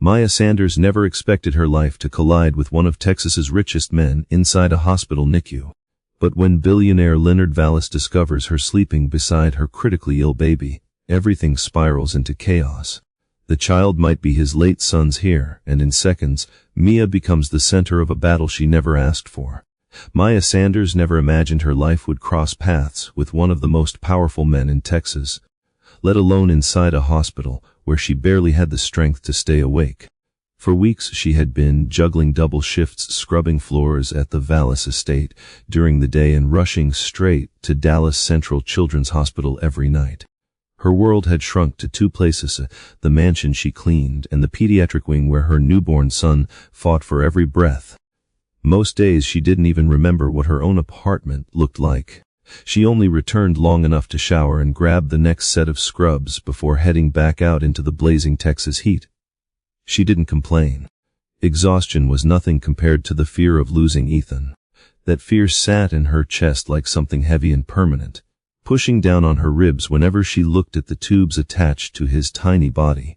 Maya Sanders never expected her life to collide with one of Texas's richest men inside a hospital NICU. But when billionaire Leonard Vallace discovers her sleeping beside her critically ill baby, everything spirals into chaos. The child might be his late son's heir, and in seconds, Mia becomes the center of a battle she never asked for. Maya Sanders never imagined her life would cross paths with one of the most powerful men in Texas, let alone inside a hospital where she barely had the strength to stay awake. For weeks she had been juggling double shifts, scrubbing floors at the Vallace estate during the day and rushing straight to Dallas Central Children's Hospital every night. Her world had shrunk to two places, the mansion she cleaned and the pediatric wing where her newborn son fought for every breath. Most days she didn't even remember what her own apartment looked like. She only returned long enough to shower and grab the next set of scrubs before heading back out into the blazing Texas heat. She didn't complain. Exhaustion was nothing compared to the fear of losing Ethan. That fear sat in her chest like something heavy and permanent, pushing down on her ribs whenever she looked at the tubes attached to his tiny body.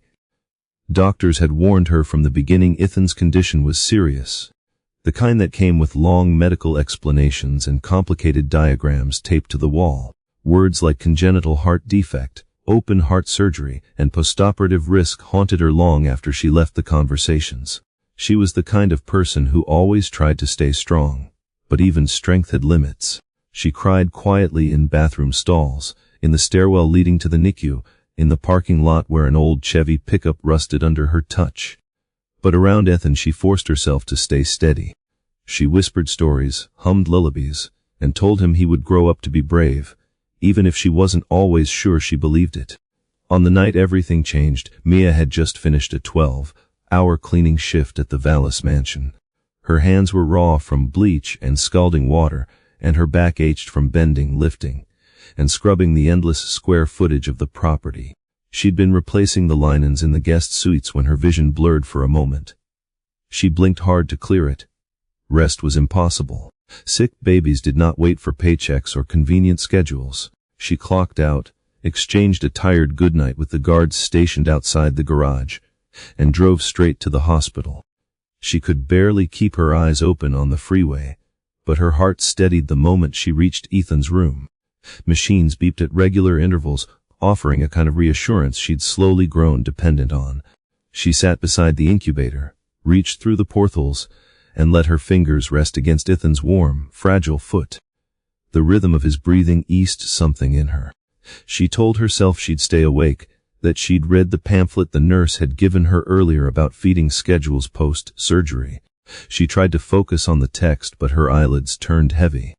Doctors had warned her from the beginning Ethan's condition was serious, the kind that came with long medical explanations and complicated diagrams taped to the wall. Words like congenital heart defect, open heart surgery, and postoperative risk haunted her long after she left the conversations. She was the kind of person who always tried to stay strong, but even strength had limits. She cried quietly in bathroom stalls, in the stairwell leading to the NICU, in the parking lot where an old Chevy pickup rusted under her touch. But around Ethan she forced herself to stay steady. She whispered stories, hummed lullabies, and told him he would grow up to be brave, even if she wasn't always sure she believed it. On the night everything changed, Mia had just finished a 12-hour cleaning shift at the Vallace mansion. Her hands were raw from bleach and scalding water, and her back ached from bending, lifting, and scrubbing the endless square footage of the property. She'd been replacing the linens in the guest suites when her vision blurred for a moment. She blinked hard to clear it. Rest was impossible. Sick babies did not wait for paychecks or convenient schedules. She clocked out, exchanged a tired goodnight with the guards stationed outside the garage, and drove straight to the hospital. She could barely keep her eyes open on the freeway, but her heart steadied the moment she reached Ethan's room. Machines beeped at regular intervals, offering a kind of reassurance she'd slowly grown dependent on. She sat beside the incubator, reached through the portholes, and let her fingers rest against Ethan's warm, fragile foot. The rhythm of his breathing eased something in her. She told herself she'd stay awake, that she'd read the pamphlet the nurse had given her earlier about feeding schedules post-surgery. She tried to focus on the text, but her eyelids turned heavy.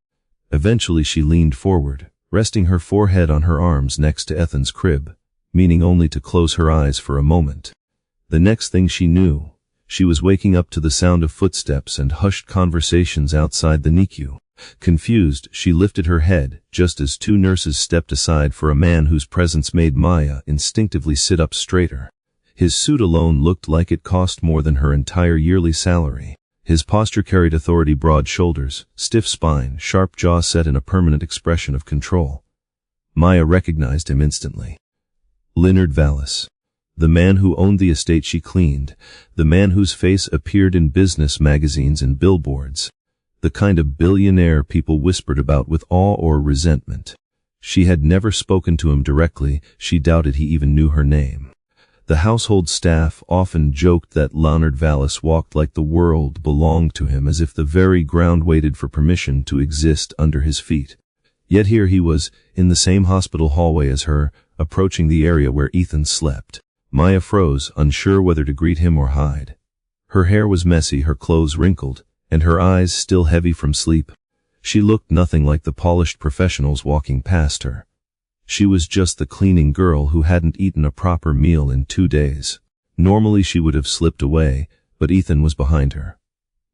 Eventually she leaned forward, resting her forehead on her arms next to Ethan's crib, meaning only to close her eyes for a moment. The next thing she knew, she was waking up to the sound of footsteps and hushed conversations outside the NICU. Confused, she lifted her head, just as two nurses stepped aside for a man whose presence made Maya instinctively sit up straighter. His suit alone looked like it cost more than her entire yearly salary. His posture carried authority, broad shoulders, stiff spine, sharp jaw set in a permanent expression of control. Maya recognized him instantly. Leonard Vallace. The man who owned the estate she cleaned, the man whose face appeared in business magazines and billboards, the kind of billionaire people whispered about with awe or resentment. She had never spoken to him directly. She doubted he even knew her name. The household staff often joked that Leonard Vallace walked like the world belonged to him, as if the very ground waited for permission to exist under his feet. Yet here he was, in the same hospital hallway as her, approaching the area where Ethan slept. Maya froze, unsure whether to greet him or hide. Her hair was messy, her clothes wrinkled, and her eyes still heavy from sleep. She looked nothing like the polished professionals walking past her. She was just the cleaning girl who hadn't eaten a proper meal in 2 days. Normally she would have slipped away, but Ethan was behind her.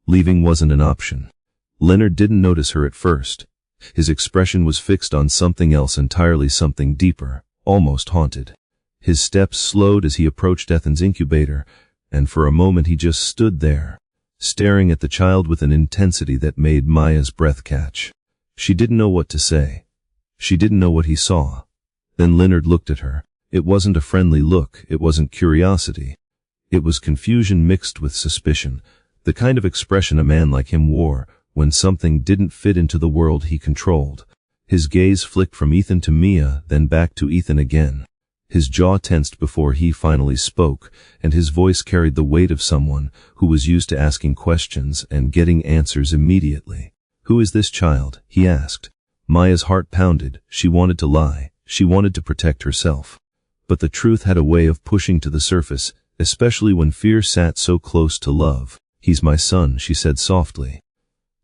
Leaving wasn't an option. Leonard didn't notice her at first. His expression was fixed on something else entirely, something deeper, almost haunted. His steps slowed as he approached Ethan's incubator, and for a moment he just stood there, staring at the child with an intensity that made Maya's breath catch. She didn't know what to say. She didn't know what he saw. Then Leonard looked at her. It wasn't a friendly look, it wasn't curiosity. It was confusion mixed with suspicion, the kind of expression a man like him wore when something didn't fit into the world he controlled. His gaze flicked from Ethan to Mia, then back to Ethan again. His jaw tensed before he finally spoke, and his voice carried the weight of someone who was used to asking questions and getting answers immediately. "Who is this child?" he asked. Maya's heart pounded. She wanted to lie. She wanted to protect herself. But the truth had a way of pushing to the surface, especially when fear sat so close to love. "He's my son," she said softly.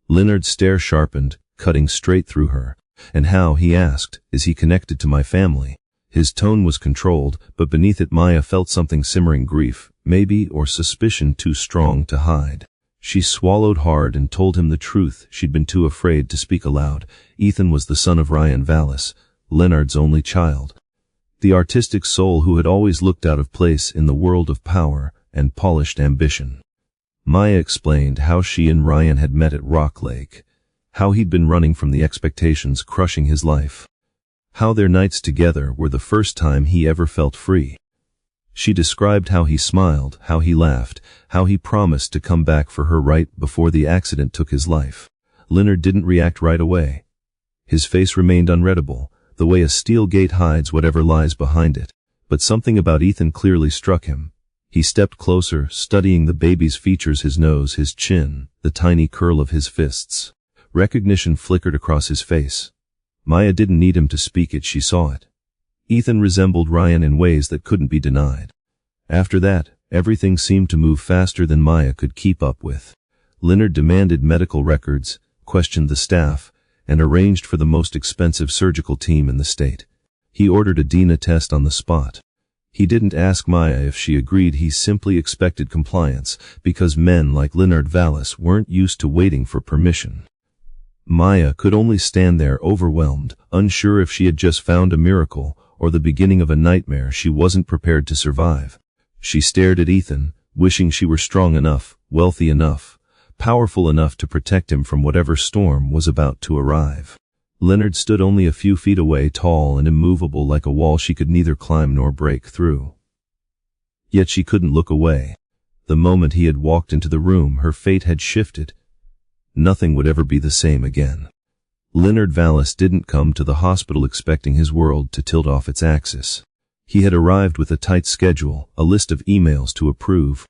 Leonard's stare sharpened, cutting straight through her. "And how?" he asked. "Is he connected to my family?" His tone was controlled, but beneath it Maya felt something simmering, grief, maybe, or suspicion too strong to hide. She swallowed hard and told him the truth she'd been too afraid to speak aloud. Ethan was the son of Ryan Vallace, Leonard's only child. The artistic soul who had always looked out of place in the world of power and polished ambition. Maya explained how she and Ryan had met at Rock Lake, how he'd been running from the expectations crushing his life, how their nights together were the first time he ever felt free. She described how he smiled, how he laughed, how he promised to come back for her right before the accident took his life. Leonard didn't react right away. His face remained unreadable, the way a steel gate hides whatever lies behind it. But something about Ethan clearly struck him. He stepped closer, studying the baby's features, his nose, his chin, the tiny curl of his fists. Recognition flickered across his face. Maya didn't need him to speak it, she saw it. Ethan resembled Ryan in ways that couldn't be denied. After that, everything seemed to move faster than Maya could keep up with. Leonard demanded medical records, questioned the staff, and arranged for the most expensive surgical team in the state. He ordered a DNA test on the spot. He didn't ask Maya if she agreed, he simply expected compliance, because men like Leonard Vallace weren't used to waiting for permission. Maya could only stand there overwhelmed, unsure if she had just found a miracle or the beginning of a nightmare she wasn't prepared to survive. She stared at Ethan, wishing she were strong enough, wealthy enough, powerful enough to protect him from whatever storm was about to arrive. Leonard stood only a few feet away, tall and immovable like a wall she could neither climb nor break through. Yet she couldn't look away. The moment he had walked into the room, her fate had shifted. Nothing would ever be the same again. Leonard Vallace didn't come to the hospital expecting his world to tilt off its axis. He had arrived with a tight schedule, a list of emails to approve,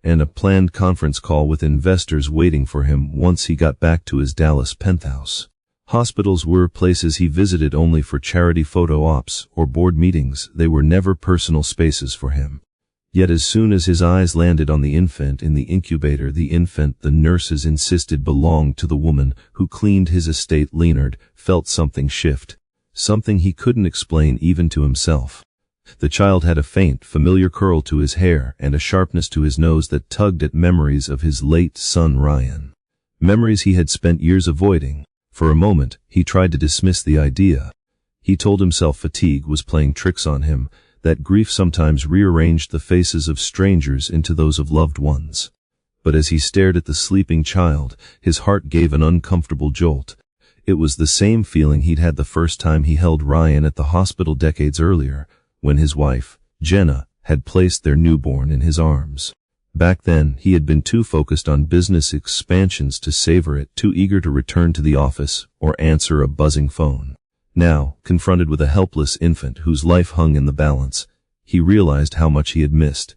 and a planned conference call with investors waiting for him once he got back to his Dallas penthouse. Hospitals were places he visited only for charity photo ops or board meetings. They were never personal spaces for him. Yet as soon as his eyes landed on the infant in the incubator, the infant the nurses insisted belonged to the woman who cleaned his estate, Leonard felt something shift, something he couldn't explain even to himself. The child had a faint, familiar curl to his hair and a sharpness to his nose that tugged at memories of his late son Ryan. Memories he had spent years avoiding. For a moment, he tried to dismiss the idea. He told himself fatigue was playing tricks on him, that grief sometimes rearranged the faces of strangers into those of loved ones. But as he stared at the sleeping child, his heart gave an uncomfortable jolt. It was the same feeling he'd had the first time he held Ryan at the hospital decades earlier, when his wife, Jenna, had placed their newborn in his arms. Back then, he had been too focused on business expansions to savor it, too eager to return to the office or answer a buzzing phone. Now, confronted with a helpless infant whose life hung in the balance, he realized how much he had missed,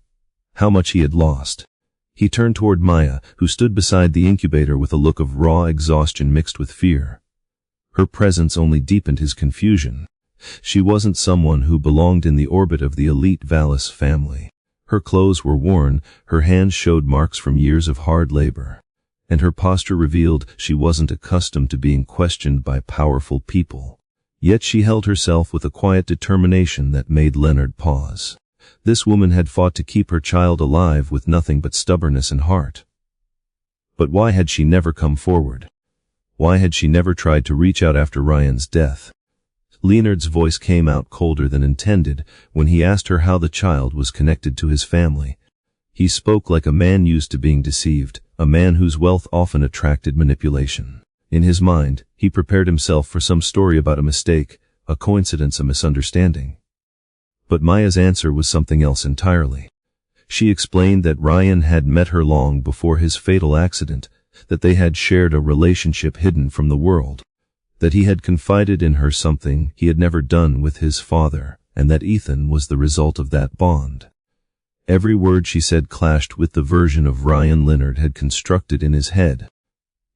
how much he had lost. He turned toward Maya, who stood beside the incubator with a look of raw exhaustion mixed with fear. Her presence only deepened his confusion. She wasn't someone who belonged in the orbit of the elite Vallace family. Her clothes were worn, her hands showed marks from years of hard labor, and her posture revealed she wasn't accustomed to being questioned by powerful people. Yet she held herself with a quiet determination that made Leonard pause. This woman had fought to keep her child alive with nothing but stubbornness and heart. But why had she never come forward? Why had she never tried to reach out after Ryan's death? Leonard's voice came out colder than intended when he asked her how the child was connected to his family. He spoke like a man used to being deceived, a man whose wealth often attracted manipulation. In his mind, he prepared himself for some story about a mistake, a coincidence, a misunderstanding. But Maya's answer was something else entirely. She explained that Ryan had met her long before his fatal accident, that they had shared a relationship hidden from the world, that he had confided in her something he had never done with his father, and that Ethan was the result of that bond. Every word she said clashed with the version of Ryan Leonard had constructed in his head.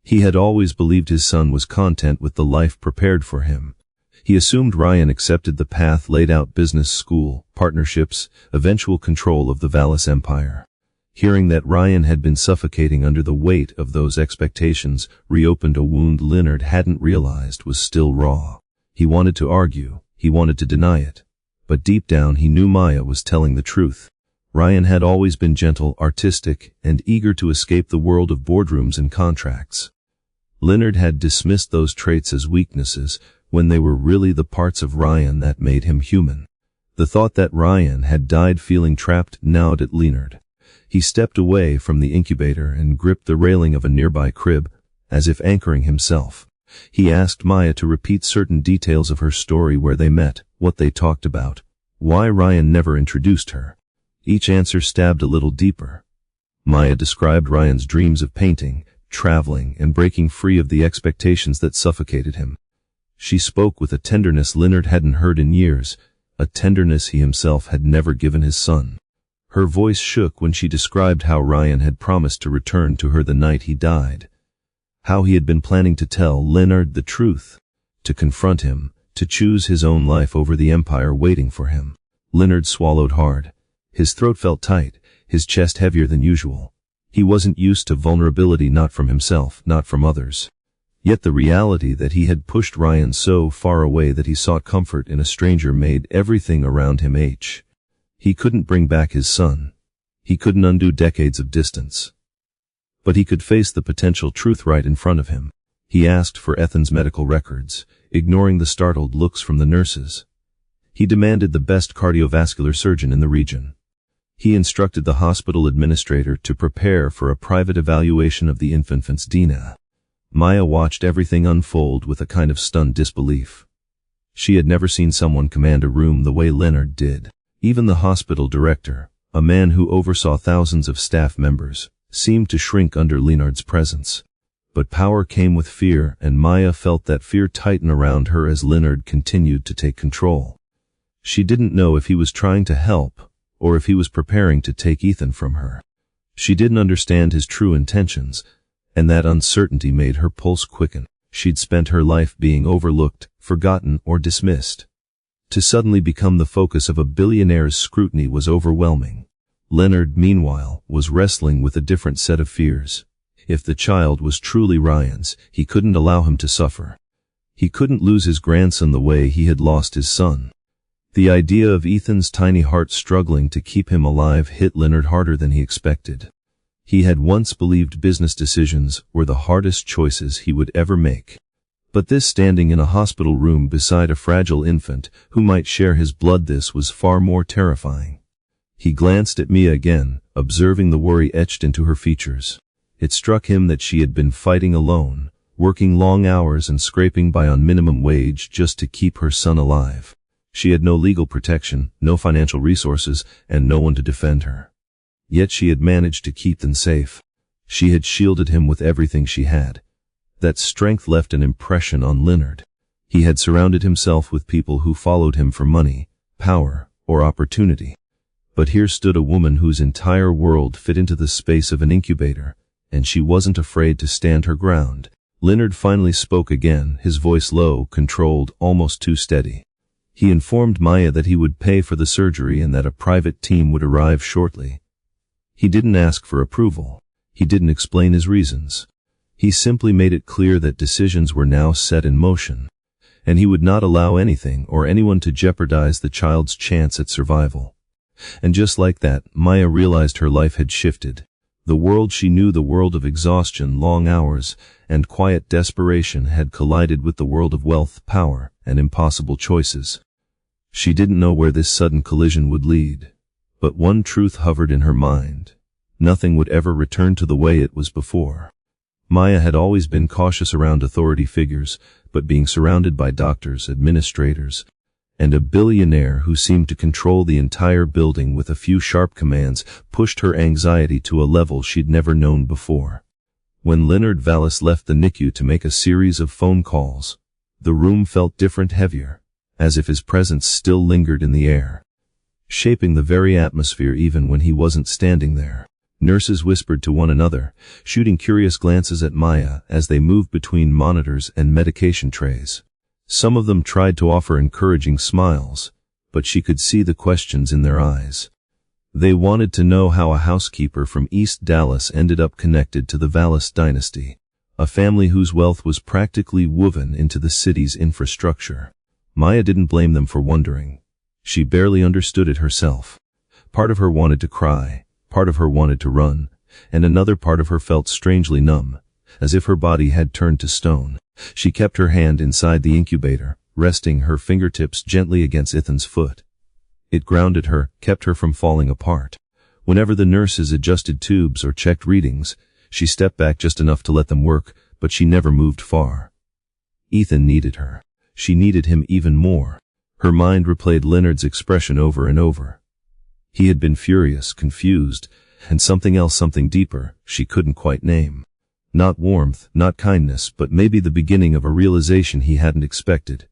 He had always believed his son was content with the life prepared for him. He assumed Ryan accepted the path laid out: business school, partnerships, eventual control of the Vallace empire. Hearing that Ryan had been suffocating under the weight of those expectations reopened a wound Leonard hadn't realized was still raw. He wanted to argue, he wanted to deny it. But deep down he knew Maya was telling the truth. Ryan had always been gentle, artistic, and eager to escape the world of boardrooms and contracts. Leonard had dismissed those traits as weaknesses, when they were really the parts of Ryan that made him human. The thought that Ryan had died feeling trapped gnawed at Leonard. He stepped away from the incubator and gripped the railing of a nearby crib, as if anchoring himself. He asked Maya to repeat certain details of her story: where they met, what they talked about, why Ryan never introduced her. Each answer stabbed a little deeper. Maya described Ryan's dreams of painting, traveling, and breaking free of the expectations that suffocated him. She spoke with a tenderness Leonard hadn't heard in years, a tenderness he himself had never given his son. Her voice shook when she described how Ryan had promised to return to her the night he died. How he had been planning to tell Leonard the truth, to confront him, to choose his own life over the empire waiting for him. Leonard swallowed hard. His throat felt tight, his chest heavier than usual. He wasn't used to vulnerability, not from himself, not from others. Yet the reality that he had pushed Ryan so far away that he sought comfort in a stranger made everything around him ache. He couldn't bring back his son. He couldn't undo decades of distance. But he could face the potential truth right in front of him. He asked for Ethan's medical records, ignoring the startled looks from the nurses. He demanded the best cardiovascular surgeon in the region. He instructed the hospital administrator to prepare for a private evaluation of the infant's DNA. Maya watched everything unfold with a kind of stunned disbelief. She had never seen someone command a room the way Leonard did. Even the hospital director, a man who oversaw thousands of staff members, seemed to shrink under Leonard's presence. But power came with fear, and Maya felt that fear tighten around her as Leonard continued to take control. She didn't know if he was trying to help, or if he was preparing to take Ethan from her. She didn't understand his true intentions, and that uncertainty made her pulse quicken. She'd spent her life being overlooked, forgotten, or dismissed. To suddenly become the focus of a billionaire's scrutiny was overwhelming. Leonard, meanwhile, was wrestling with a different set of fears. If the child was truly Ryan's, he couldn't allow him to suffer. He couldn't lose his grandson the way he had lost his son. The idea of Ethan's tiny heart struggling to keep him alive hit Leonard harder than he expected. He had once believed business decisions were the hardest choices he would ever make. But this, standing in a hospital room beside a fragile infant who might share his blood, this was far more terrifying. He glanced at Mia again, observing the worry etched into her features. It struck him that she had been fighting alone, working long hours and scraping by on minimum wage just to keep her son alive. She had no legal protection, no financial resources, and no one to defend her. Yet she had managed to keep them safe. She had shielded him with everything she had. That strength left an impression on Leonard. He had surrounded himself with people who followed him for money, power, or opportunity. But here stood a woman whose entire world fit into the space of an incubator, and she wasn't afraid to stand her ground. Leonard finally spoke again, his voice low, controlled, almost too steady. He informed Maya that he would pay for the surgery and that a private team would arrive shortly. He didn't ask for approval. He didn't explain his reasons. He simply made it clear that decisions were now set in motion, and he would not allow anything or anyone to jeopardize the child's chance at survival. And just like that, Maya realized her life had shifted. The world she knew, the world of exhaustion, long hours, and quiet desperation, had collided with the world of wealth, power, and impossible choices. She didn't know where this sudden collision would lead. But one truth hovered in her mind. Nothing would ever return to the way it was before. Maya had always been cautious around authority figures, but being surrounded by doctors, administrators, And a billionaire who seemed to control the entire building with a few sharp commands pushed her anxiety to a level she'd never known before. When Leonard Vallace left the NICU to make a series of phone calls, the room felt different, heavier, as if his presence still lingered in the air, shaping the very atmosphere even when he wasn't standing there. Nurses whispered to one another, shooting curious glances at Maya as they moved between monitors and medication trays. Some of them tried to offer encouraging smiles, but she could see the questions in their eyes. They wanted to know how a housekeeper from East Dallas ended up connected to the Vallace dynasty, a family whose wealth was practically woven into the city's infrastructure. Maya didn't blame them for wondering. She barely understood it herself. Part of her wanted to cry, part of her wanted to run, and another part of her felt strangely numb, as if her body had turned to stone. She kept her hand inside the incubator, resting her fingertips gently against Ethan's foot. It grounded her, kept her from falling apart. Whenever the nurses adjusted tubes or checked readings, she stepped back just enough to let them work, but she never moved far. Ethan needed her. She needed him even more. Her mind replayed Leonard's expression over and over. He had been furious, confused, and something else, something deeper, she couldn't quite name. Not warmth, not kindness, but maybe the beginning of a realization he hadn't expected.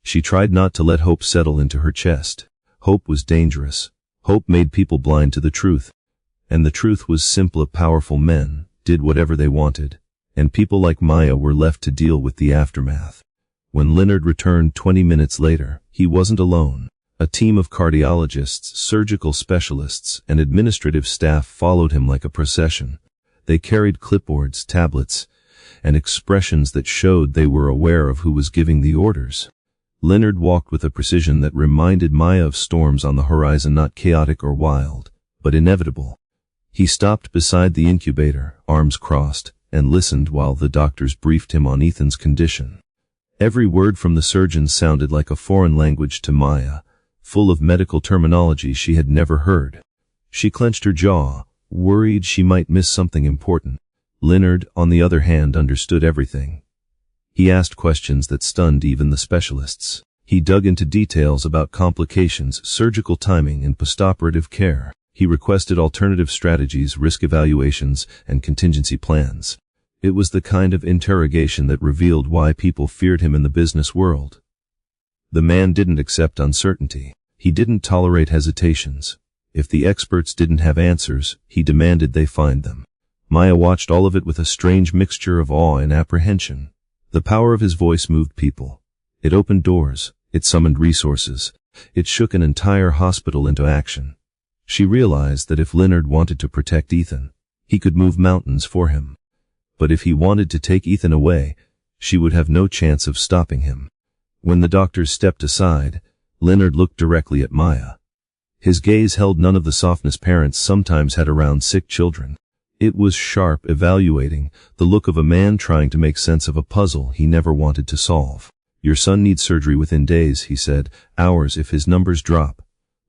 She tried not to let hope settle into her chest. Hope was dangerous. Hope made people blind to the truth. And the truth was simple: powerful men did whatever they wanted, and people like Maya were left to deal with the aftermath. When Leonard returned 20 minutes later, he wasn't alone. A team of cardiologists, surgical specialists, and administrative staff followed him like a procession. They carried clipboards, tablets, and expressions that showed they were aware of who was giving the orders. Leonard walked with a precision that reminded Maya of storms on the horizon, not chaotic or wild, but inevitable. He stopped beside the incubator, arms crossed, and listened while the doctors briefed him on Ethan's condition. Every word from the surgeons sounded like a foreign language to Maya, full of medical terminology she had never heard. She clenched her jaw, worried she might miss something important. Leonard, on the other hand, understood everything. He asked questions that stunned even the specialists. He dug into details about complications, surgical timing, and postoperative care. He requested alternative strategies, risk evaluations, and contingency plans. It was the kind of interrogation that revealed why people feared him in the business world. The man didn't accept uncertainty. He didn't tolerate hesitations. If the experts didn't have answers, he demanded they find them. Maya watched all of it with a strange mixture of awe and apprehension. The power of his voice moved people. It opened doors. It summoned resources. It shook an entire hospital into action. She realized that if Leonard wanted to protect Ethan, he could move mountains for him. But if he wanted to take Ethan away, she would have no chance of stopping him. When the doctors stepped aside, Leonard looked directly at Maya. His gaze held none of the softness parents sometimes had around sick children. It was sharp, evaluating, the look of a man trying to make sense of a puzzle he never wanted to solve. "Your son needs surgery within days," he said, "hours if his numbers drop.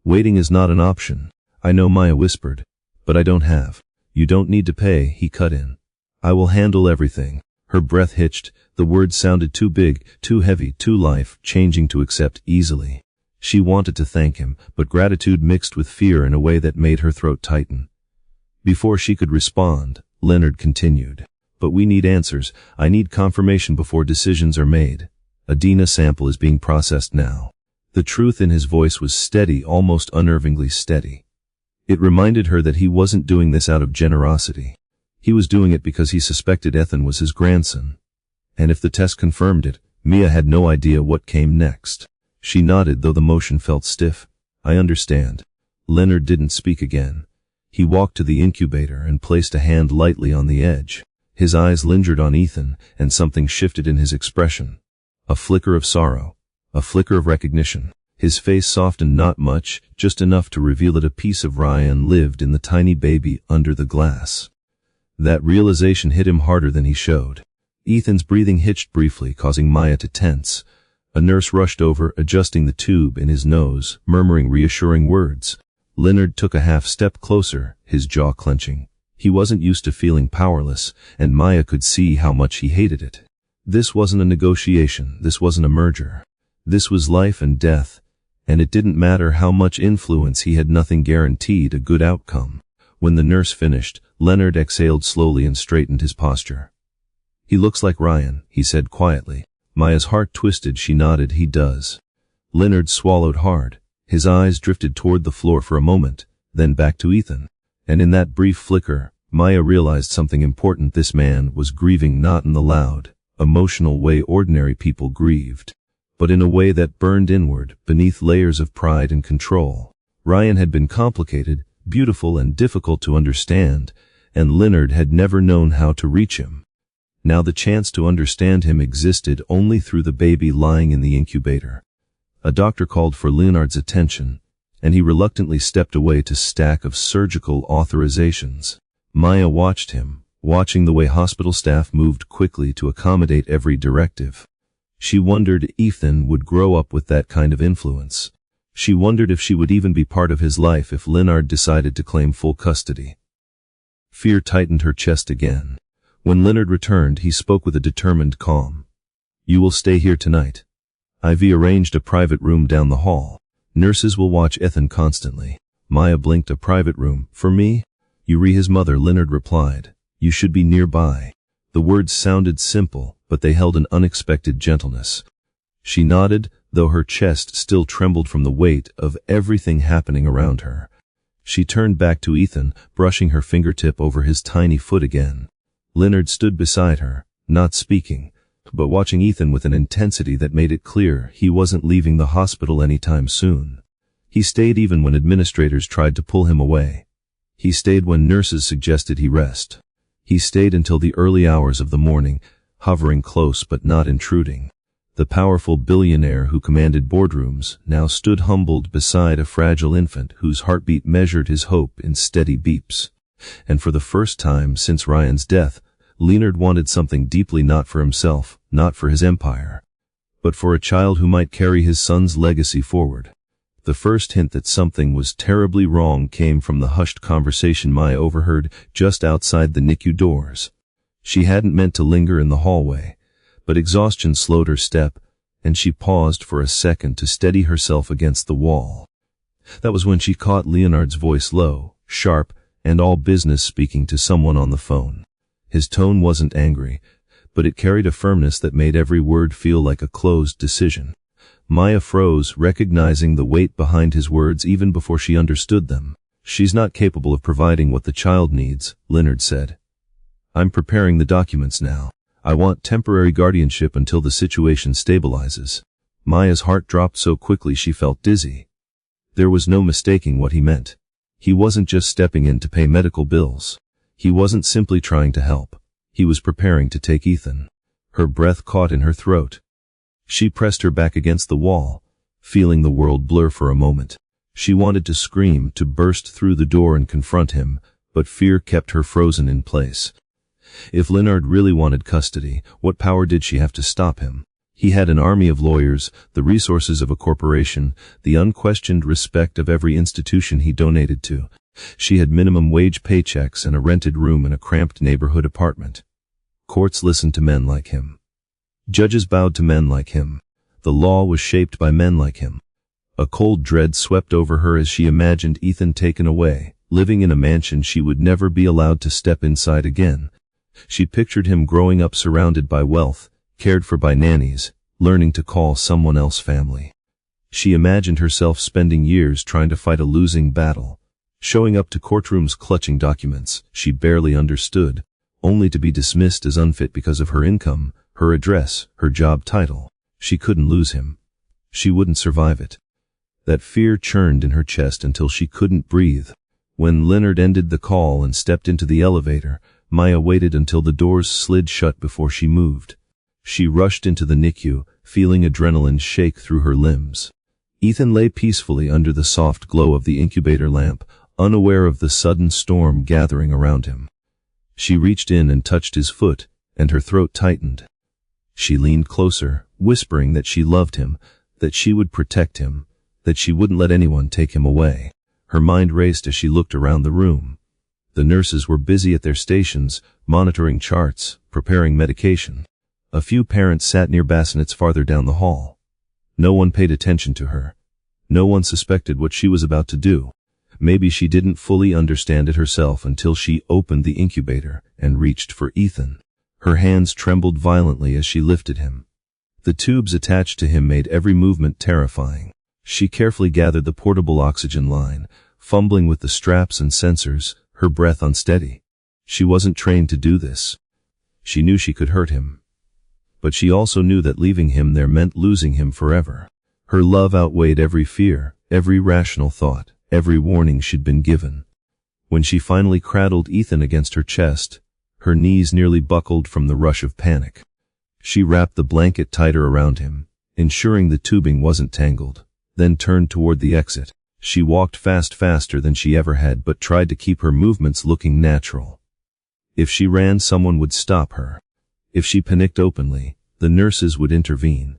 Waiting is not an option." "I know," Maya whispered, "but I don't have." "You don't need to pay," he cut in. "I will handle everything." Her breath hitched. The words sounded too big, too heavy, too life-changing to accept easily. She wanted to thank him, but gratitude mixed with fear in a way that made her throat tighten. Before she could respond, Leonard continued. "But we need answers. I need confirmation before decisions are made. A DNA sample is being processed now." The truth in his voice was steady, almost unnervingly steady. It reminded her that he wasn't doing this out of generosity. He was doing it because he suspected Ethan was his grandson. And if the test confirmed it, Mia had no idea what came next. She nodded, though the motion felt stiff. "I understand." Leonard didn't speak again. He walked to the incubator and placed a hand lightly on the edge. His eyes lingered on Ethan, and something shifted in his expression. A flicker of sorrow. A flicker of recognition. His face softened, not much, just enough to reveal that a piece of Ryan lived in the tiny baby under the glass. That realization hit him harder than he showed. Ethan's breathing hitched briefly, causing Maya to tense. A nurse rushed over, adjusting the tube in his nose, murmuring reassuring words. Leonard took a half step closer, his jaw clenching. He wasn't used to feeling powerless, and Maya could see how much he hated it. This wasn't a negotiation. This wasn't a merger. This was life and death, And it didn't matter how much influence he had, nothing guaranteed a good outcome. When the nurse finished, Leonard exhaled slowly and straightened his posture. "He looks like Ryan," he said quietly. Maya's heart twisted. She nodded. "He does." Leonard swallowed hard. His eyes drifted toward the floor for a moment, then back to Ethan. And in that brief flicker, Maya realized something important. This man was grieving not in the loud, emotional way ordinary people grieved, but in a way that burned inward, beneath layers of pride and control. Ryan had been complicated, beautiful, and difficult to understand, and Leonard had never known how to reach him. Now the chance to understand him existed only through the baby lying in the incubator. A doctor called for Leonard's attention, and he reluctantly stepped away to stack of surgical authorizations. Maya watched him, watching the way hospital staff moved quickly to accommodate every directive. She wondered if Ethan would grow up with that kind of influence. She wondered if she would even be part of his life if Leonard decided to claim full custody. Fear tightened her chest again. When Leonard returned, he spoke with a determined calm. "You will stay here tonight. I've arranged a private room down the hall. Nurses will watch Ethan constantly." Maya blinked. "A private room? For me?" "His mother," Leonard replied. "You should be nearby." The words sounded simple, but they held an unexpected gentleness. She nodded, though her chest still trembled from the weight of everything happening around her. She turned back to Ethan, brushing her fingertip over his tiny foot again. Leonard stood beside her, not speaking, but watching Ethan with an intensity that made it clear he wasn't leaving the hospital anytime soon. He stayed even when administrators tried to pull him away. He stayed when nurses suggested he rest. He stayed until the early hours of the morning, hovering close but not intruding. The powerful billionaire who commanded boardrooms now stood humbled beside a fragile infant whose heartbeat measured his hope in steady beeps. And for the first time since Ryan's death, Leonard wanted something deeply, not for himself, not for his empire, but for a child who might carry his son's legacy forward. The first hint that something was terribly wrong came from the hushed conversation Maya overheard just outside the NICU doors. She hadn't meant to linger in the hallway, but exhaustion slowed her step, and she paused for a second to steady herself against the wall. That was when she caught Leonard's voice, low, sharp, and all business, speaking to someone on the phone. His tone wasn't angry, but it carried a firmness that made every word feel like a closed decision. Maya froze, recognizing the weight behind his words even before she understood them. "She's not capable of providing what the child needs," Leonard said. "I'm preparing the documents now. I want temporary guardianship until the situation stabilizes." Maya's heart dropped so quickly she felt dizzy. There was no mistaking what he meant. He wasn't just stepping in to pay medical bills. He wasn't simply trying to help. He was preparing to take Ethan. Her breath caught in her throat. She pressed her back against the wall, feeling the world blur for a moment. She wanted to scream, to burst through the door and confront him, but fear kept her frozen in place. If Leonard really wanted custody, what power did she have to stop him? He had an army of lawyers, the resources of a corporation, the unquestioned respect of every institution he donated to. She had minimum wage paychecks and a rented room in a cramped neighborhood apartment. Courts listened to men like him. Judges bowed to men like him. The law was shaped by men like him. A cold dread swept over her as she imagined Ethan taken away, living in a mansion she would never be allowed to step inside again. She pictured him growing up surrounded by wealth, cared for by nannies, learning to call someone else family. She imagined herself spending years trying to fight a losing battle, showing up to courtrooms clutching documents she barely understood, only to be dismissed as unfit because of her income, her address, her job title. She couldn't lose him. She wouldn't survive it. That fear churned in her chest until she couldn't breathe. When Leonard ended the call and stepped into the elevator, Maya waited until the doors slid shut before she moved. She rushed into the NICU, feeling adrenaline shake through her limbs. Ethan lay peacefully under the soft glow of the incubator lamp, unaware of the sudden storm gathering around him. She reached in and touched his foot, and her throat tightened. She leaned closer, whispering that she loved him, that she would protect him, that she wouldn't let anyone take him away. Her mind raced as she looked around the room. The nurses were busy at their stations, monitoring charts, preparing medication. A few parents sat near bassinets farther down the hall. No one paid attention to her. No one suspected what she was about to do. Maybe she didn't fully understand it herself until she opened the incubator and reached for Ethan. Her hands trembled violently as she lifted him. The tubes attached to him made every movement terrifying. She carefully gathered the portable oxygen line, fumbling with the straps and sensors, her breath unsteady. She wasn't trained to do this. She knew she could hurt him. But she also knew that leaving him there meant losing him forever. Her love outweighed every fear, every rational thought, every warning she'd been given. When she finally cradled Ethan against her chest, her knees nearly buckled from the rush of panic. She wrapped the blanket tighter around him, ensuring the tubing wasn't tangled, then turned toward the exit. She walked faster than she ever had, but tried to keep her movements looking natural. If she ran, someone would stop her. If she panicked openly, the nurses would intervene.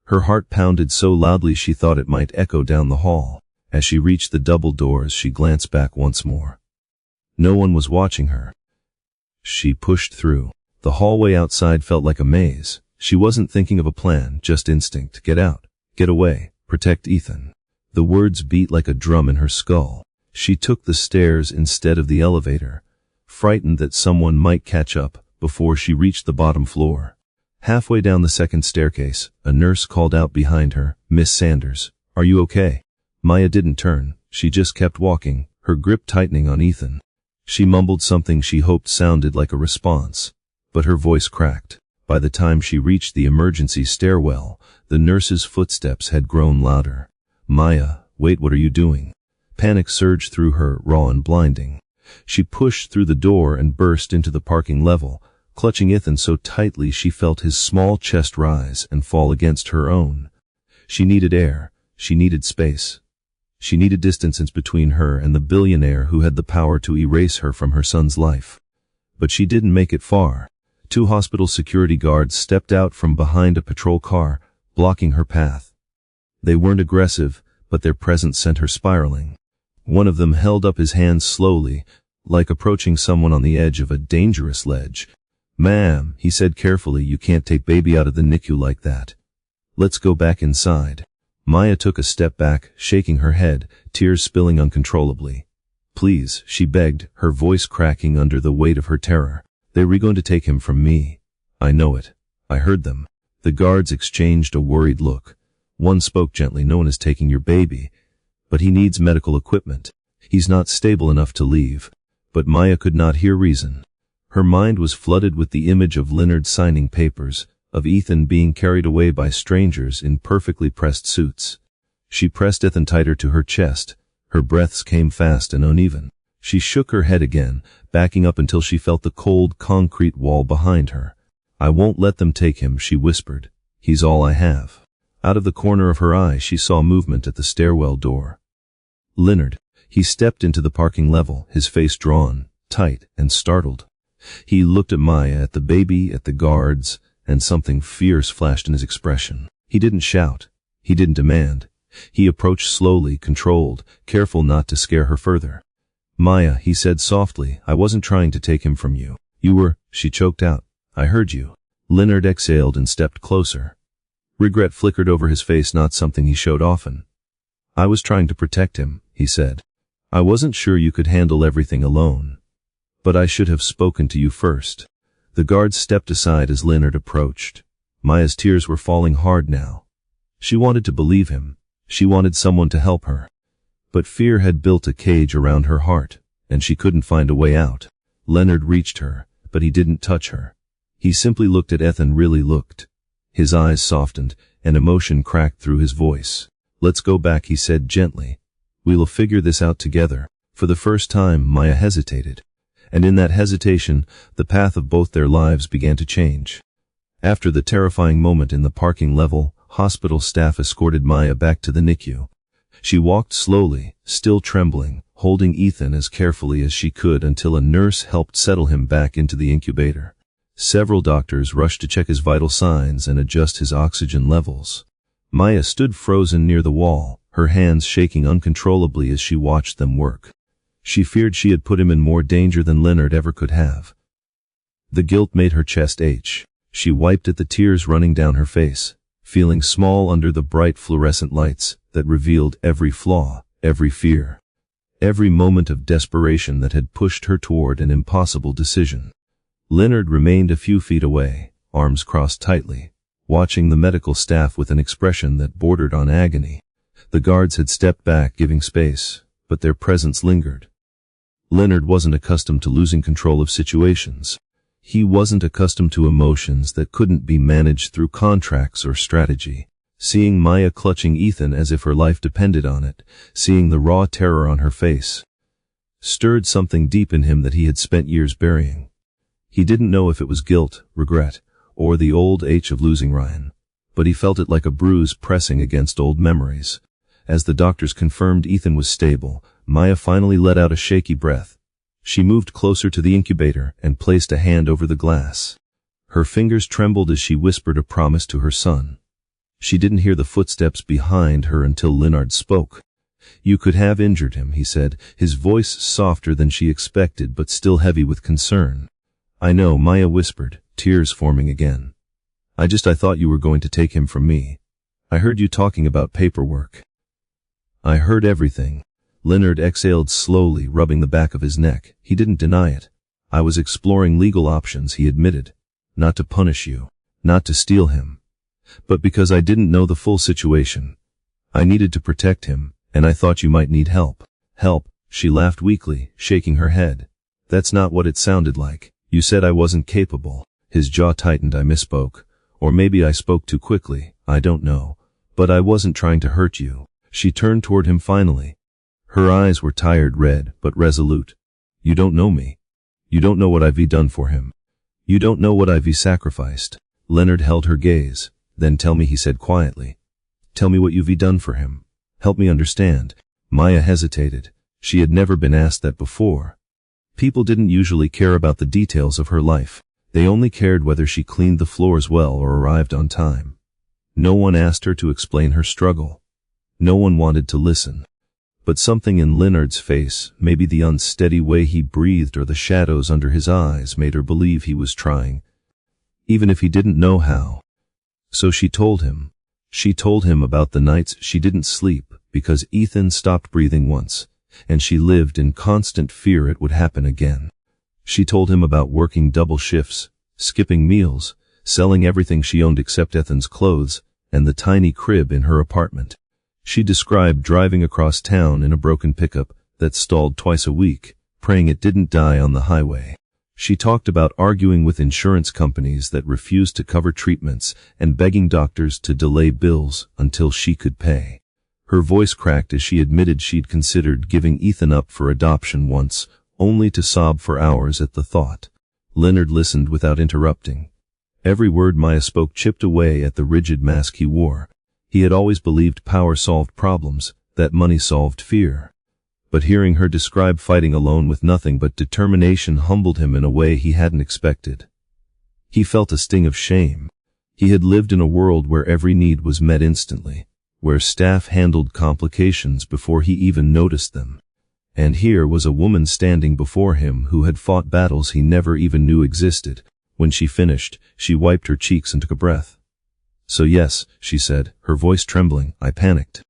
Her heart pounded so loudly she thought it might echo down the hall. As she reached the double doors, she glanced back once more. No one was watching her. She pushed through. The hallway outside felt like a maze. She wasn't thinking of a plan, just instinct. Get out. Get away. Protect Ethan. The words beat like a drum in her skull. She took the stairs instead of the elevator, frightened that someone might catch up before she reached the bottom floor. Halfway down the second staircase, a nurse called out behind her, "Miss Sanders, are you okay?" Maya didn't turn. She just kept walking, her grip tightening on Ethan. She mumbled something she hoped sounded like a response, but her voice cracked. By the time she reached the emergency stairwell, the nurse's footsteps had grown louder. "Maya, wait, what are you doing?" Panic surged through her, raw and blinding. She pushed through the door and burst into the parking level, clutching Ethan so tightly she felt his small chest rise and fall against her own. She needed air. She needed space. She needed distance between her and the billionaire who had the power to erase her from her son's life. But she didn't make it far. 2 hospital security guards stepped out from behind a patrol car, blocking her path. They weren't aggressive, but their presence sent her spiraling. One of them held up his hands slowly, like approaching someone on the edge of a dangerous ledge. "Ma'am," he said carefully, "you can't take baby out of the NICU like that. Let's go back inside." Maya took a step back, shaking her head, tears spilling uncontrollably. "Please," she begged, her voice cracking under the weight of her terror. "They were going to take him from me. I know it. I heard them." The guards exchanged a worried look. One spoke gently, "No one is taking your baby, but he needs medical equipment. He's not stable enough to leave." But Maya could not hear reason. Her mind was flooded with the image of Leonard signing papers, of Ethan being carried away by strangers in perfectly pressed suits. She pressed Ethan tighter to her chest. Her breaths came fast and uneven. She shook her head again, backing up until she felt the cold concrete wall behind her. "I won't let them take him," she whispered. "He's all I have." Out of the corner of her eye, she saw movement at the stairwell door. Leonard. He stepped into the parking level, his face drawn, tight, and startled. He looked at Maya, at the baby, at the guards, and something fierce flashed in his expression. He didn't shout. He didn't demand. He approached slowly, controlled, careful not to scare her further. "Maya," he said softly, "I wasn't trying to take him from you. You were," she choked out. "I heard you." Leonard exhaled and stepped closer. Regret flickered over his face, not something he showed often. "I was trying to protect him," he said. "I wasn't sure you could handle everything alone. But I should have spoken to you first." The guards stepped aside as Leonard approached. Maya's tears were falling hard now. She wanted to believe him. She wanted someone to help her. But fear had built a cage around her heart, and she couldn't find a way out. Leonard reached her, but he didn't touch her. He simply looked at Ethan, really looked. His eyes softened, and emotion cracked through his voice. "Let's go back," he said gently. "We'll figure this out together." For the first time, Maya hesitated. And in that hesitation, the path of both their lives began to change. After the terrifying moment in the parking level, hospital staff escorted Maya back to the NICU. She walked slowly, still trembling, holding Ethan as carefully as she could until a nurse helped settle him back into the incubator. Several doctors rushed to check his vital signs and adjust his oxygen levels. Maya stood frozen near the wall, her hands shaking uncontrollably as she watched them work. She feared she had put him in more danger than Leonard ever could have. The guilt made her chest ache. She wiped at the tears running down her face, feeling small under the bright fluorescent lights, that revealed every flaw, every fear, every moment of desperation that had pushed her toward an impossible decision. Leonard remained a few feet away, arms crossed tightly, watching the medical staff with an expression that bordered on agony. The guards had stepped back, giving space, but their presence lingered. Leonard wasn't accustomed to losing control of situations. He wasn't accustomed to emotions that couldn't be managed through contracts or strategy. Seeing Maya clutching Ethan as if her life depended on it, seeing the raw terror on her face, stirred something deep in him that he had spent years burying. He didn't know if it was guilt, regret, or the old ache of losing Ryan, but he felt it like a bruise pressing against old memories. As the doctors confirmed Ethan was stable, Maya finally let out a shaky breath. She moved closer to the incubator and placed a hand over the glass. Her fingers trembled as she whispered a promise to her son. She didn't hear the footsteps behind her until Leonard spoke. "You could have injured him," he said, his voice softer than she expected but still heavy with concern. "I know," Maya whispered, tears forming again. I thought you were going to take him from me. I heard you talking about paperwork." "I heard everything." Leonard exhaled slowly, rubbing the back of his neck. He didn't deny it. "I was exploring legal options," he admitted. "Not to punish you, not to steal him, but because I didn't know the full situation. I needed to protect him, and I thought you might need help." "Help?" She laughed weakly, shaking her head. "That's not what it sounded like. You said I wasn't capable." His jaw tightened. "I misspoke. Or maybe I spoke too quickly. I don't know. But I wasn't trying to hurt you." She turned toward him finally. Her eyes were tired red, but resolute. "You don't know me. You don't know what I've done for him. You don't know what I've sacrificed." Leonard held her gaze. "Then tell me," he said quietly. "Tell me what you've done for him. Help me understand." Maya hesitated. She had never been asked that before. People didn't usually care about the details of her life. They only cared whether she cleaned the floors well or arrived on time. No one asked her to explain her struggle. No one wanted to listen. But something in Leonard's face, maybe the unsteady way he breathed or the shadows under his eyes, made her believe he was trying, even if he didn't know how. So she told him. She told him about the nights she didn't sleep because Ethan stopped breathing once, and she lived in constant fear it would happen again. She told him about working double shifts, skipping meals, selling everything she owned except Ethan's clothes, and the tiny crib in her apartment. She described driving across town in a broken pickup that stalled twice a week, praying it didn't die on the highway. She talked about arguing with insurance companies that refused to cover treatments and begging doctors to delay bills until she could pay. Her voice cracked as she admitted she'd considered giving Ethan up for adoption once, only to sob for hours at the thought. Leonard listened without interrupting. Every word Maya spoke chipped away at the rigid mask he wore. He had always believed power solved problems, that money solved fear. But hearing her describe fighting alone with nothing but determination humbled him in a way he hadn't expected. He felt a sting of shame. He had lived in a world where every need was met instantly, where staff handled complications before he even noticed them. And here was a woman standing before him who had fought battles he never even knew existed. When she finished, she wiped her cheeks and took a breath. "So yes," she said, her voice trembling, "I panicked.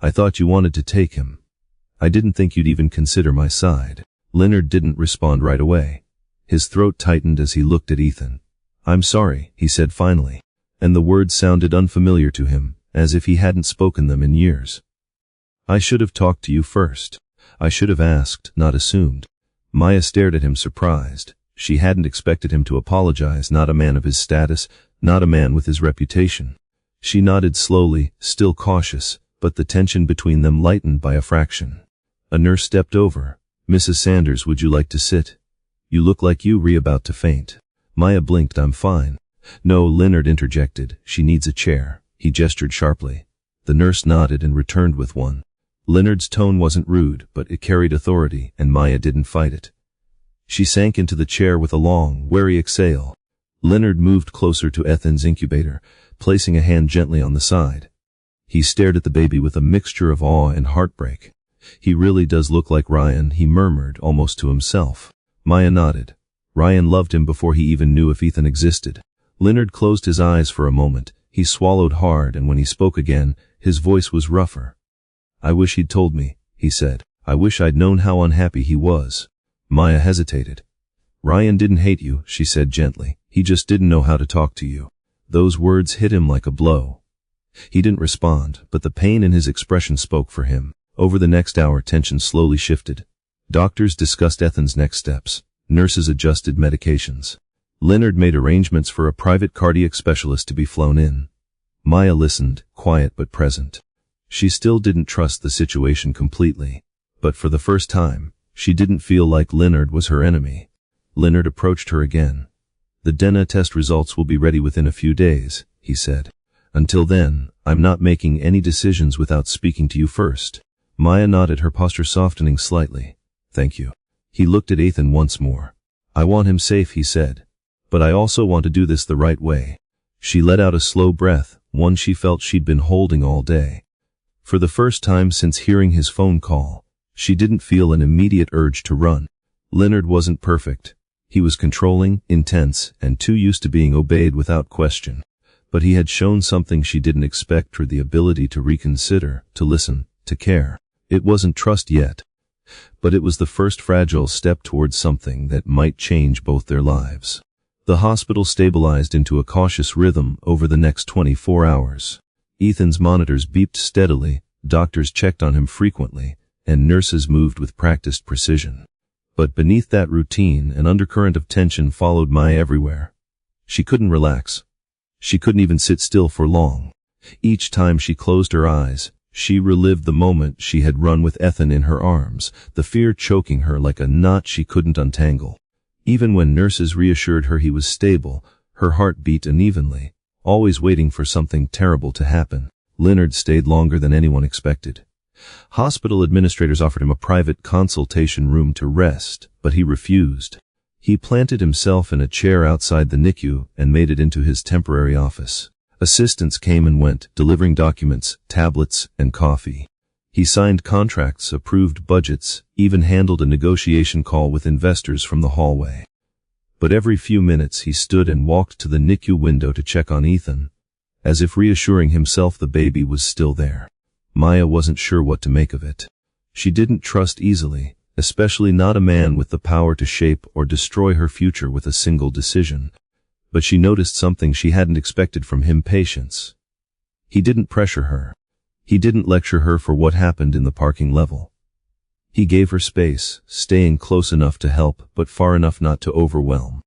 I thought you wanted to take him. I didn't think you'd even consider my side." Leonard didn't respond right away. His throat tightened as he looked at Ethan. "I'm sorry," he said finally, and the words sounded unfamiliar to him, as if he hadn't spoken them in years. "I should have talked to you first. I should have asked, not assumed." Maya stared at him surprised. She hadn't expected him to apologize, not a man of his status, not a man with his reputation. She nodded slowly, still cautious, but the tension between them lightened by a fraction. A nurse stepped over. "Mrs. Sanders, would you like to sit? You look like you're about to faint." Maya blinked. "I'm fine." "No," Leonard interjected. "She needs a chair." He gestured sharply. The nurse nodded and returned with one. Leonard's tone wasn't rude, but it carried authority, and Maya didn't fight it. She sank into the chair with a long, wary exhale. Leonard moved closer to Ethan's incubator, placing a hand gently on the side. He stared at the baby with a mixture of awe and heartbreak. "He really does look like Ryan," he murmured, almost to himself. Maya nodded. Ryan loved him before he even knew if Ethan existed. Leonard closed his eyes for a moment. He swallowed hard, and when he spoke again, his voice was rougher. I wish he'd told me, he said. I wish I'd known how unhappy he was. Maya hesitated. Ryan didn't hate you, she said gently. He just didn't know how to talk to you. Those words hit him like a blow. He didn't respond, but the pain in his expression spoke for him. Over the next hour, tension slowly shifted. Doctors discussed Ethan's next steps. Nurses adjusted medications. Leonard made arrangements for a private cardiac specialist to be flown in. Maya listened, quiet but present. She still didn't trust the situation completely. But for the first time, she didn't feel like Leonard was her enemy. Leonard approached her again. The DNA test results will be ready within a few days, he said. Until then, I'm not making any decisions without speaking to you first. Maya nodded, her posture softening slightly. Thank you. He looked at Ethan once more. I want him safe, he said. But I also want to do this the right way. She let out a slow breath, one she felt she'd been holding all day. For the first time since hearing his phone call, she didn't feel an immediate urge to run. Leonard wasn't perfect. He was controlling, intense, and too used to being obeyed without question. But he had shown something she didn't expect, her the ability to reconsider, to listen, to care. It wasn't trust yet, but it was the first fragile step towards something that might change both their lives. The hospital stabilized into a cautious rhythm over the next 24 hours. Ethan's monitors beeped steadily, doctors checked on him frequently, and nurses moved with practiced precision. But beneath that routine, an undercurrent of tension followed Maya everywhere. She couldn't relax. She couldn't even sit still for long. Each time she closed her eyes, she relived the moment she had run with Ethan in her arms, the fear choking her like a knot she couldn't untangle. Even when nurses reassured her he was stable, her heart beat unevenly, always waiting for something terrible to happen. Leonard stayed longer than anyone expected. Hospital administrators offered him a private consultation room to rest, but he refused. He planted himself in a chair outside the NICU and made it into his temporary office. Assistants came and went, delivering documents, tablets, and coffee. He signed contracts, approved budgets, even handled a negotiation call with investors from the hallway. But every few minutes he stood and walked to the NICU window to check on Ethan, as if reassuring himself the baby was still there. Maya wasn't sure what to make of it. She didn't trust easily, especially not a man with the power to shape or destroy her future with a single decision. But she noticed something she hadn't expected from him: patience. He didn't pressure her. He didn't lecture her for what happened in the parking level. He gave her space, staying close enough to help, but far enough not to overwhelm.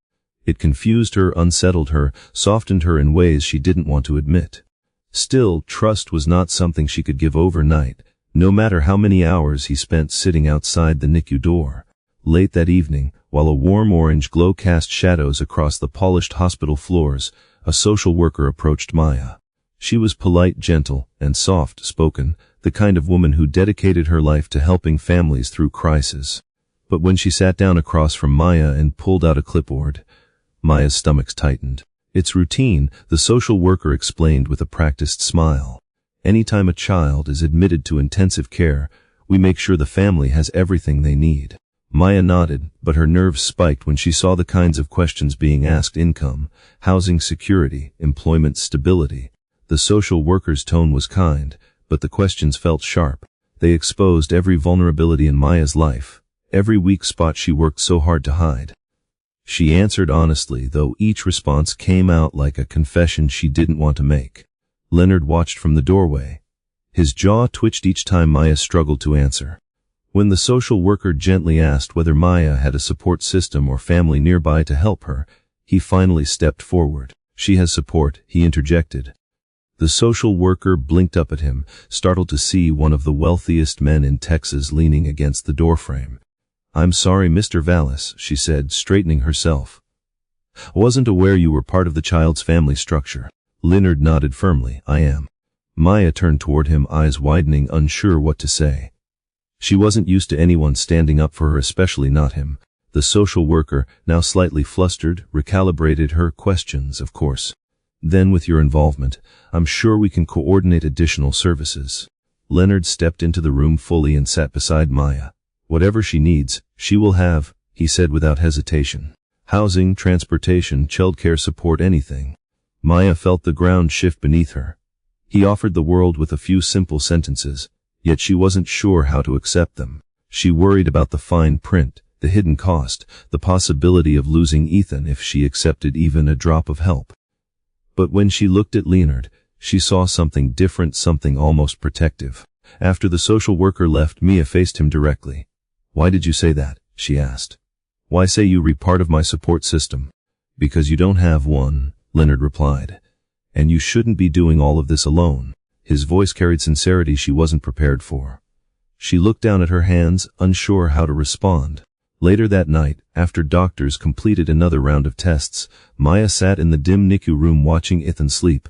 It confused her, unsettled her, softened her in ways she didn't want to admit. Still, trust was not something she could give overnight, no matter how many hours he spent sitting outside the NICU door. Late that evening, while a warm orange glow cast shadows across the polished hospital floors, a social worker approached Maya. She was polite, gentle, and soft-spoken, the kind of woman who dedicated her life to helping families through crisis. But when she sat down across from Maya and pulled out a clipboard, Maya's stomach tightened. It's routine, the social worker explained with a practiced smile. Anytime a child is admitted to intensive care, we make sure the family has everything they need. Maya nodded, but her nerves spiked when she saw the kinds of questions being asked: income, housing security, employment stability. The social worker's tone was kind, but the questions felt sharp. They exposed every vulnerability in Maya's life, every weak spot she worked so hard to hide. She answered honestly, though each response came out like a confession she didn't want to make. Leonard watched from the doorway. His jaw twitched each time Maya struggled to answer. When the social worker gently asked whether Maya had a support system or family nearby to help her, he finally stepped forward. She has support, he interjected. The social worker blinked up at him, startled to see one of the wealthiest men in Texas leaning against the doorframe. I'm sorry, Mr. Vallace, she said, straightening herself. Wasn't aware you were part of the child's family structure. Leonard nodded firmly. I am. Maya turned toward him, eyes widening, unsure what to say. She wasn't used to anyone standing up for her, especially not him. The social worker, now slightly flustered, recalibrated her questions. Of course. Then with your involvement, I'm sure we can coordinate additional services. Leonard stepped into the room fully and sat beside Maya. Whatever she needs, she will have, he said without hesitation. Housing, transportation, childcare support, anything. Maya felt the ground shift beneath her. He offered the world with a few simple sentences. yet she wasn't sure how to accept them. She worried about the fine print, the hidden cost, the possibility of losing Ethan if she accepted even a drop of help. But when she looked at Leonard, she saw something different, something almost protective. After the social worker left, Mia faced him directly. "Why did you say that?" she asked. "Why say you were part of my support system?" "Because you don't have one," Leonard replied. "And you shouldn't be doing all of this alone." His voice carried sincerity she wasn't prepared for. She looked down at her hands, unsure how to respond. Later that night, after doctors completed another round of tests, Maya sat in the dim NICU room watching Ethan sleep.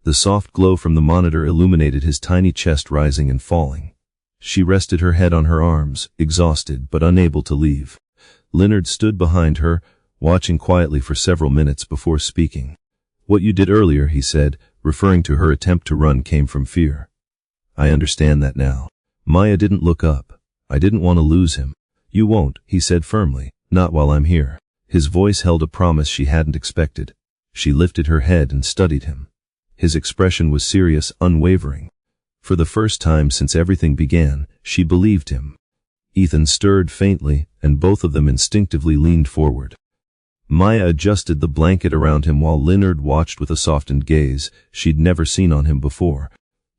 The soft glow from the monitor illuminated his tiny chest rising and falling. She rested her head on her arms, exhausted but unable to leave. Leonard stood behind her, watching quietly for several minutes before speaking. "What you did earlier," he said, referring to her attempt to run, came from fear. "I understand that now." Maya didn't look up. "I didn't want to lose him." "You won't," he said firmly, "not while I'm here." His voice held a promise she hadn't expected. She lifted her head and studied him. His expression was serious, unwavering. For the first time since everything began, she believed him. Ethan stirred faintly, and both of them instinctively leaned forward. Maya adjusted the blanket around him while Leonard watched with a softened gaze she'd never seen on him before.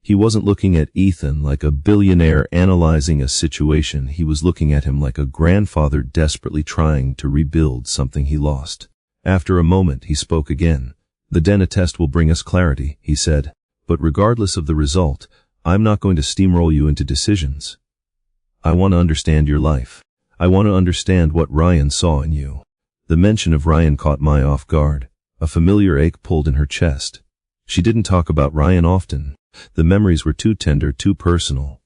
He wasn't looking at Ethan like a billionaire analyzing a situation. He was looking at him like a grandfather desperately trying to rebuild something he lost. After a moment, he spoke again. "The DNA test will bring us clarity," he said. "But regardless of the result, I'm not going to steamroll you into decisions. I want to understand your life. I want to understand what Ryan saw in you." The mention of Ryan caught Maya off guard. A familiar ache pulled in her chest. She didn't talk about Ryan often. The memories were too tender, too personal.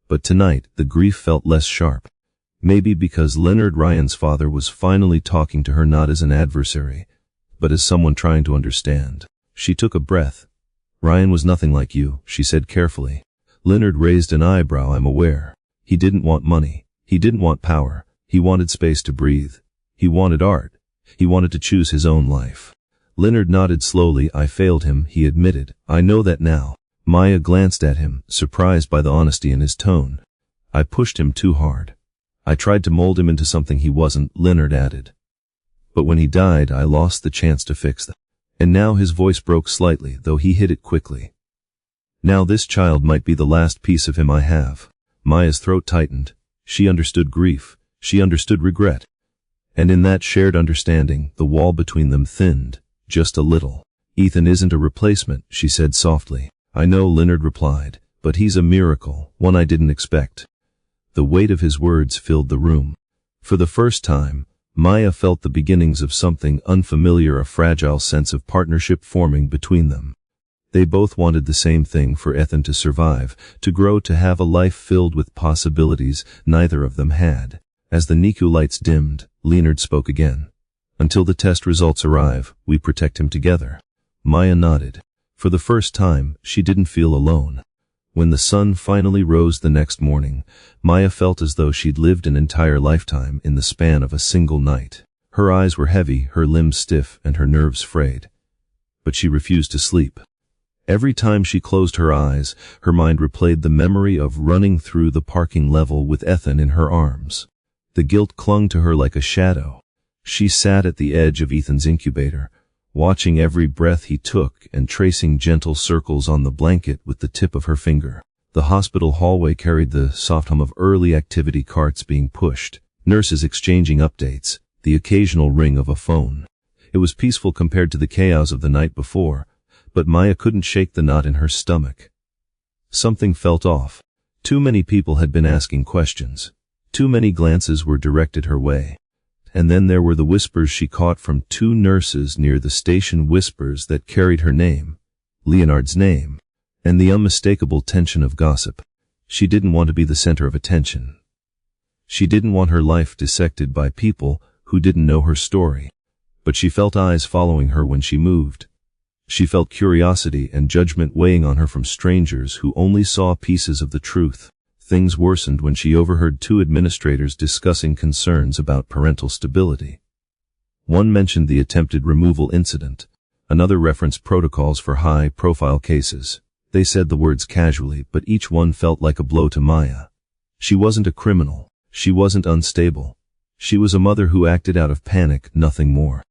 But tonight, the grief felt less sharp. Maybe because Leonard, Ryan's father, was finally talking to her not as an adversary, but as someone trying to understand. She took a breath. "Ryan was nothing like you," she said carefully. Leonard raised an eyebrow. "I'm aware. He didn't want money. He didn't want power. He wanted space to breathe. He wanted art. He wanted to choose his own life." Leonard nodded slowly. "I failed him," he admitted. "I know that now." Maya glanced at him, surprised by the honesty in his tone. "I pushed him too hard. I tried to mold him into something he wasn't," Leonard added. "But when he died, I lost the chance to fix that." And now his voice broke slightly, though he hid it quickly. "Now this child might be the last piece of him I have." Maya's throat tightened. She understood grief. She understood regret. And in that shared understanding, the wall between them thinned, just a little. "Ethan isn't a replacement," she said softly. "I know," Leonard replied, "but he's a miracle, one I didn't expect." The weight of his words filled the room. For the first time, Maya felt the beginnings of something unfamiliar, a fragile sense of partnership forming between them. They both wanted the same thing for Ethan: to survive, to grow, to have a life filled with possibilities neither of them had. As the NICU lights dimmed, Leonard spoke again. "Until the test results arrive, we protect him together." Maya nodded. For the first time, she didn't feel alone. When the sun finally rose the next morning, Maya felt as though she'd lived an entire lifetime in the span of a single night. Her eyes were heavy, her limbs stiff, and her nerves frayed. But she refused to sleep. Every time she closed her eyes, her mind replayed the memory of running through the parking level with Ethan in her arms. The guilt clung to her like a shadow. She sat at the edge of Ethan's incubator, watching every breath he took and tracing gentle circles on the blanket with the tip of her finger. The hospital hallway carried the soft hum of early activity carts being pushed, nurses exchanging updates, the occasional ring of a phone. It was peaceful compared to the chaos of the night before, but Maya couldn't shake the knot in her stomach. Something felt off. Too many people had been asking questions. Too many glances were directed her way. And then there were the whispers she caught from two nurses near the station, whispers that carried her name, Leonard's name, and the unmistakable tension of gossip. She didn't want to be the center of attention. She didn't want her life dissected by people who didn't know her story. But she felt eyes following her when she moved. She felt curiosity and judgment weighing on her from strangers who only saw pieces of the truth. Things worsened when she overheard two administrators discussing concerns about parental stability. One mentioned the attempted removal incident. Another referenced protocols for high-profile cases. They said the words casually, but each one felt like a blow to Maya. She wasn't a criminal. She wasn't unstable. She was a mother who acted out of panic, nothing more.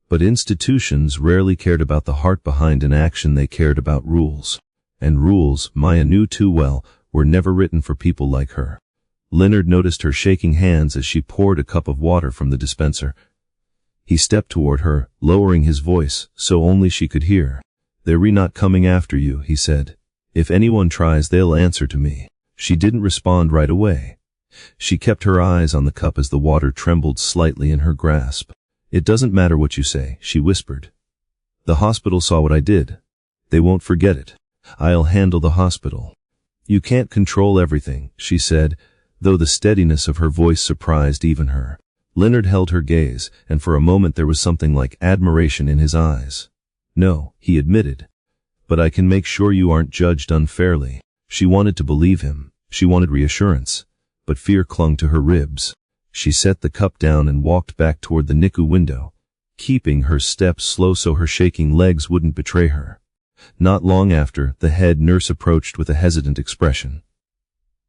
But institutions rarely cared about the heart behind an action, they cared about rules. And rules, Maya knew too well, were never written for people like her. Leonard noticed her shaking hands as she poured a cup of water from the dispenser. He stepped toward her, lowering his voice, so only she could hear. "They're not coming after you," he said. "If anyone tries, they'll answer to me." She didn't respond right away. She kept her eyes on the cup as the water trembled slightly in her grasp. "It doesn't matter what you say," she whispered. "The hospital saw what I did. They won't forget it. I'll handle the hospital." "You can't control everything," she said, though the steadiness of her voice surprised even her. Leonard held her gaze, and for a moment there was something like admiration in his eyes. "No," he admitted. "But I can make sure you aren't judged unfairly." She wanted to believe him. She wanted reassurance. But fear clung to her ribs. She set the cup down and walked back toward the NICU window, keeping her steps slow so her shaking legs wouldn't betray her. Not long after, the head nurse approached with a hesitant expression.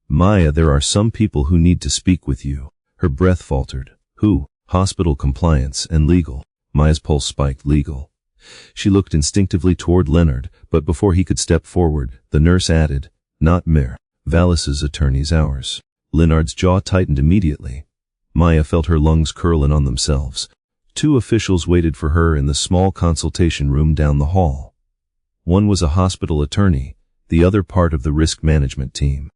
"Maya, there are some people who need to speak with you." Her breath faltered. "Who?" "Hospital compliance and legal." Maya's pulse spiked. "Legal." She looked instinctively toward Leonard, but before he could step forward, the nurse added, "Not Mayor Vallace's attorneys, ours." Leonard's jaw tightened immediately. Maya felt her lungs curl in on themselves. Two officials waited for her in the small consultation room down the hall. One was a hospital attorney, the other part of the risk management team.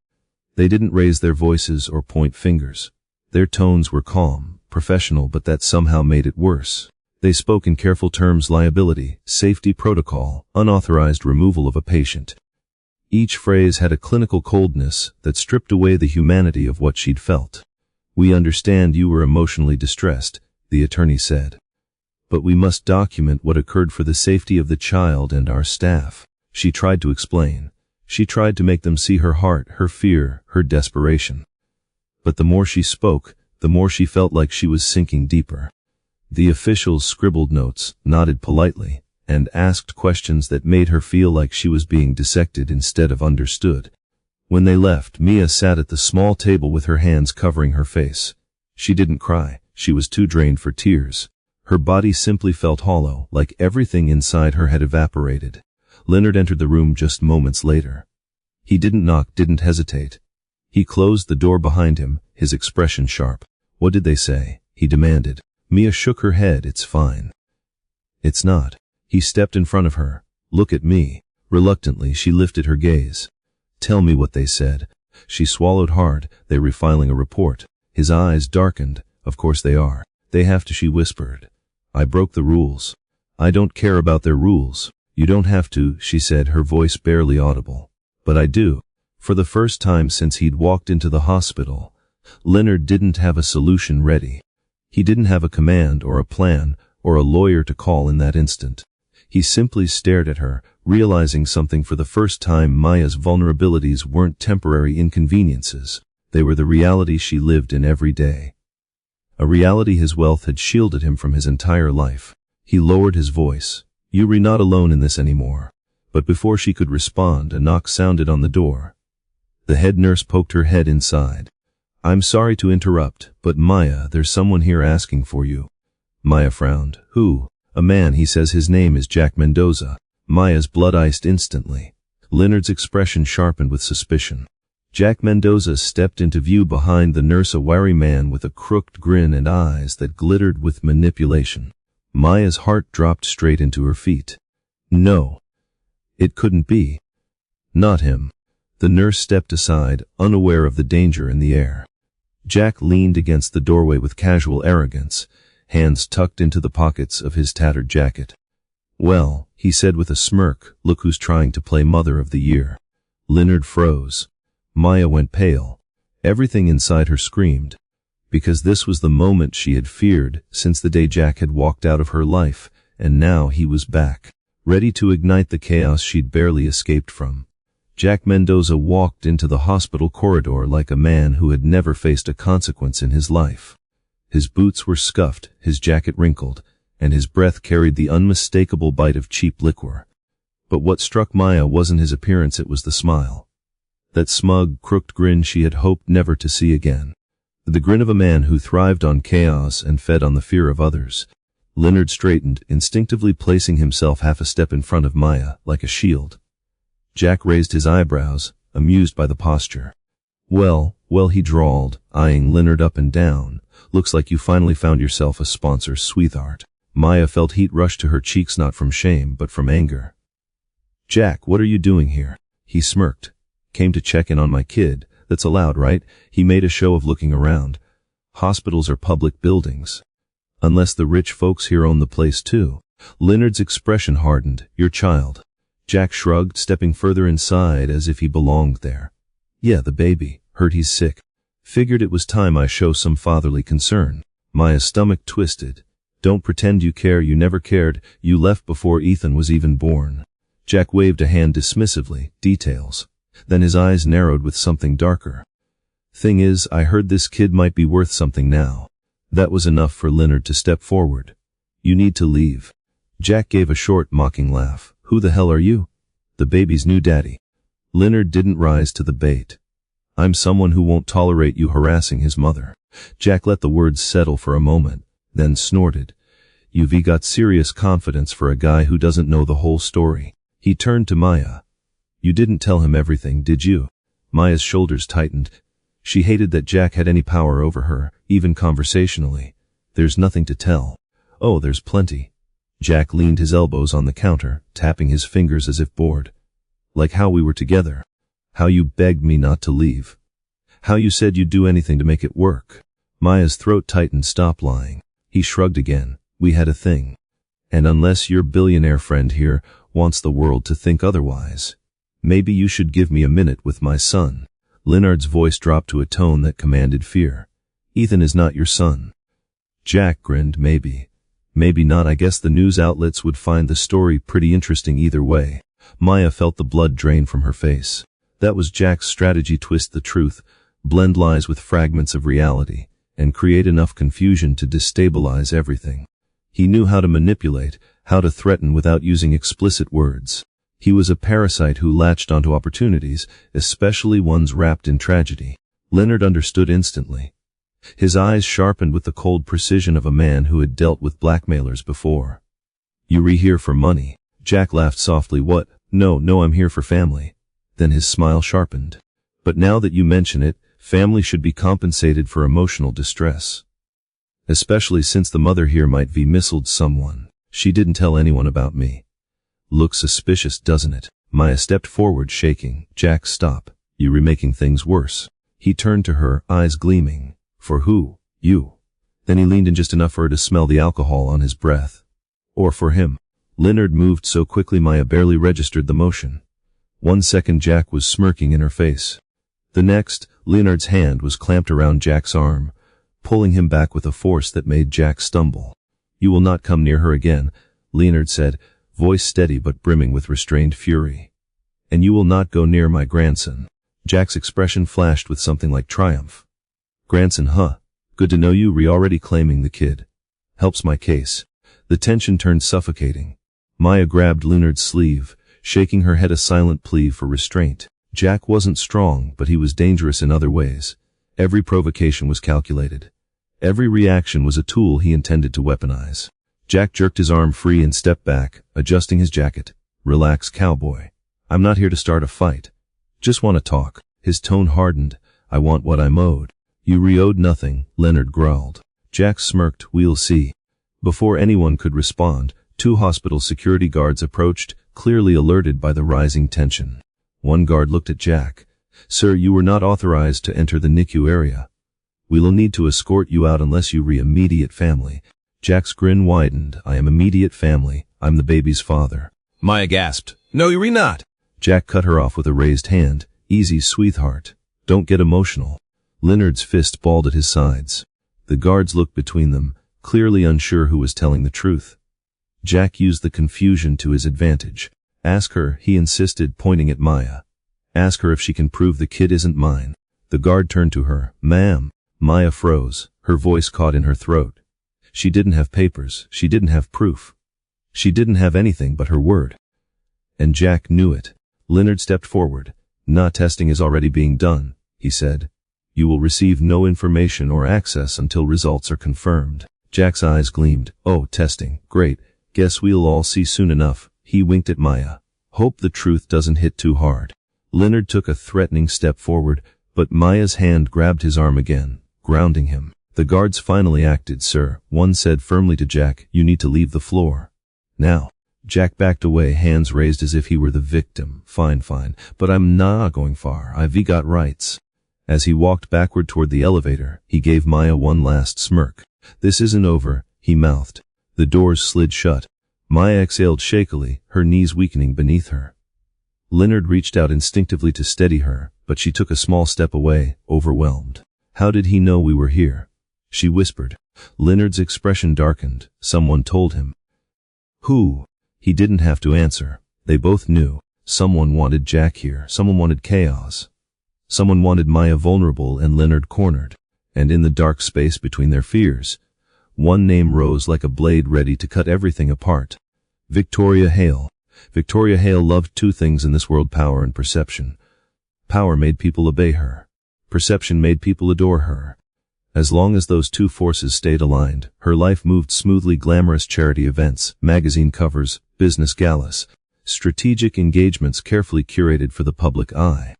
They didn't raise their voices or point fingers. Their tones were calm, professional, but that somehow made it worse. They spoke in careful terms: liability, safety protocol, unauthorized removal of a patient. Each phrase had a clinical coldness that stripped away the humanity of what she'd felt. "We understand you were emotionally distressed," the attorney said. "But we must document what occurred for the safety of the child and our staff." She tried to explain. She tried to make them see her heart, her fear, her desperation. But the more she spoke, the more she felt like she was sinking deeper. The officials scribbled notes, nodded politely, and asked questions that made her feel like she was being dissected instead of understood. When they left, Mia sat at the small table with her hands covering her face. She didn't cry. She was too drained for tears. Her body simply felt hollow, like everything inside her had evaporated. Leonard entered the room just moments later. He didn't knock, didn't hesitate. He closed the door behind him, his expression sharp. "What did they say?" he demanded. Mia shook her head. "It's fine." "It's not." He stepped in front of her. "Look at me." Reluctantly, she lifted her gaze. "Tell me what they said." She swallowed hard. "They're refiling a report." His eyes darkened. "Of course they are. They have to," she whispered. "I broke the rules." "I don't care about their rules." "You don't have to," she said, her voice barely audible. "But I do." For the first time since he'd walked into the hospital, Leonard didn't have a solution ready. He didn't have a command or a plan or a lawyer to call in that instant. He simply stared at her, realizing something for the first time: Maya's vulnerabilities weren't temporary inconveniences. They were the reality she lived in every day. A reality his wealth had shielded him from his entire life. He lowered his voice. "You're not alone in this anymore." But before she could respond, a knock sounded on the door. The head nurse poked her head inside. "I'm sorry to interrupt, but Maya, there's someone here asking for you." Maya frowned. "Who?" "A man. He says his name is Jack Mendoza." Maya's blood iced instantly. Leonard's expression sharpened with suspicion. Jack Mendoza stepped into view behind the nurse, a wiry man with a crooked grin and eyes that glittered with manipulation. Maya's heart dropped straight into her feet. No. It couldn't be. Not him. The nurse stepped aside, unaware of the danger in the air. Jack leaned against the doorway with casual arrogance, hands tucked into the pockets of his tattered jacket. "Well," he said with a smirk, "look who's trying to play Mother of the Year." Leonard froze. Maya went pale. Everything inside her screamed. Because this was the moment she had feared since the day Jack had walked out of her life, and now he was back, ready to ignite the chaos she'd barely escaped from. Jack Mendoza walked into the hospital corridor like a man who had never faced a consequence in his life. His boots were scuffed, his jacket wrinkled, and his breath carried the unmistakable bite of cheap liquor. But what struck Maya wasn't his appearance, it was the smile. That smug, crooked grin she had hoped never to see again. The grin of a man who thrived on chaos and fed on the fear of others. Leonard straightened, instinctively placing himself half a step in front of Maya, like a shield. Jack raised his eyebrows, amused by the posture. Well, he drawled, eyeing Leonard up and down. Looks like you finally found yourself a sponsor, sweetheart. Maya felt heat rush to her cheeks, not from shame, but from anger. Jack, what are you doing here? He smirked. Came to check in on my kid. That's allowed, right? He made a show of looking around. Hospitals are public buildings. Unless the rich folks here own the place too. Leonard's expression hardened. Your child. Jack shrugged, stepping further inside as if he belonged there. Yeah, the baby. Heard he's sick. Figured it was time I show some fatherly concern. Maya's stomach twisted. Don't pretend you care, you never cared. You left before Ethan was even born. Jack waved a hand dismissively. Details. Then his eyes narrowed with something darker. Thing is, I heard this kid might be worth something now. That was enough for Leonard to step forward. You need to leave. Jack gave a short, mocking laugh. Who the hell are you? The baby's new daddy. Leonard didn't rise to the bait. I'm someone who won't tolerate you harassing his mother. Jack let the words settle for a moment, then snorted. You've got serious confidence for a guy who doesn't know the whole story. He turned to Maya. You didn't tell him everything, did you? Maya's shoulders tightened. She hated that Jack had any power over her, even conversationally. There's nothing to tell. Oh, there's plenty. Jack leaned his elbows on the counter, tapping his fingers as if bored. Like how we were together. How you begged me not to leave. How you said you'd do anything to make it work. Maya's throat tightened. Stop lying. He shrugged again. We had a thing. And unless your billionaire friend here wants the world to think otherwise, maybe you should give me a minute with my son. Leonard's voice dropped to a tone that commanded fear. Ethan is not your son. Jack grinned. Maybe. Maybe not. I guess the news outlets would find the story pretty interesting either way. Maya felt the blood drain from her face. That was Jack's strategy. Twist the truth, blend lies with fragments of reality, and create enough confusion to destabilize everything. He knew how to manipulate, how to threaten without using explicit words. He was a parasite who latched onto opportunities, especially ones wrapped in tragedy. Leonard understood instantly. His eyes sharpened with the cold precision of a man who had dealt with blackmailers before. You here for money? Jack laughed softly. What? No, I'm here for family. Then his smile sharpened. But now that you mention it, family should be compensated for emotional distress. Especially since the mother here might be missiled someone. She didn't tell anyone about me. Looks suspicious, doesn't it? Maya stepped forward, shaking. Jack, stop. You're remaking things worse. He turned to her, eyes gleaming. For who? You. Then he leaned in just enough for her to smell the alcohol on his breath. Or for him. Leonard moved so quickly Maya barely registered the motion. 1 second Jack was smirking in her face. The next, Leonard's hand was clamped around Jack's arm, pulling him back with a force that made Jack stumble. You will not come near her again, Leonard said, voice steady but brimming with restrained fury. And you will not go near my grandson. Jack's expression flashed with something like triumph. Grandson, huh? Good to know you. Already claiming the kid. Helps my case. The tension turned suffocating. Maya grabbed Leonard's sleeve, shaking her head, a silent plea for restraint. Jack wasn't strong, but he was dangerous in other ways. Every provocation was calculated. Every reaction was a tool he intended to weaponize. Jack jerked his arm free and stepped back, adjusting his jacket. Relax, cowboy. I'm not here to start a fight. Just want to talk. His tone hardened. I want what I'm owed. You owed nothing, Leonard growled. Jack smirked. We'll see. Before anyone could respond, 2 hospital security guards approached, clearly alerted by the rising tension. One guard looked at Jack. Sir, you were not authorized to enter the NICU area. We'll need to escort you out unless you immediate family. Jack's grin widened. I am immediate family. I'm the baby's father. Maya gasped. No, you're not. Jack cut her off with a raised hand. Easy, sweetheart. Don't get emotional. Leonard's fist balled at his sides. The guards looked between them, clearly unsure who was telling the truth. Jack used the confusion to his advantage. Ask her, he insisted, pointing at Maya. Ask her if she can prove the kid isn't mine. The guard turned to her. Ma'am. Maya froze, her voice caught in her throat. She didn't have papers. She didn't have proof. She didn't have anything but her word. And Jack knew it. Leonard stepped forward. "Nah, testing is already being done," he said. "You will receive no information or access until results are confirmed." Jack's eyes gleamed. "Oh, testing. Great. Guess we'll all see soon enough." He winked at Maya. "Hope the truth doesn't hit too hard." Leonard took a threatening step forward, but Maya's hand grabbed his arm again, grounding him. "The guards finally acted, sir," one said firmly to Jack. "You need to leave the floor. Now." Jack backed away, hands raised as if he were the victim. Fine, but I'm not going far. I've got rights." As he walked backward toward the elevator, he gave Maya one last smirk. "This isn't over," he mouthed. The doors slid shut. Maya exhaled shakily, her knees weakening beneath her. Leonard reached out instinctively to steady her, but she took a small step away, overwhelmed. "How did he know we were here?" she whispered. Leonard's expression darkened. "Someone told him." "Who?" He didn't have to answer. They both knew. Someone wanted Jack here. Someone wanted chaos. Someone wanted Maya vulnerable and Leonard cornered. And in the dark space between their fears, one name rose like a blade ready to cut everything apart. Victoria Hale. Victoria Hale loved two things in this world: power and perception. Power made people obey her. Perception made people adore her. As long as those two forces stayed aligned, her life moved smoothly. Glamorous charity events, magazine covers, business galas, strategic engagements carefully curated for the public eye.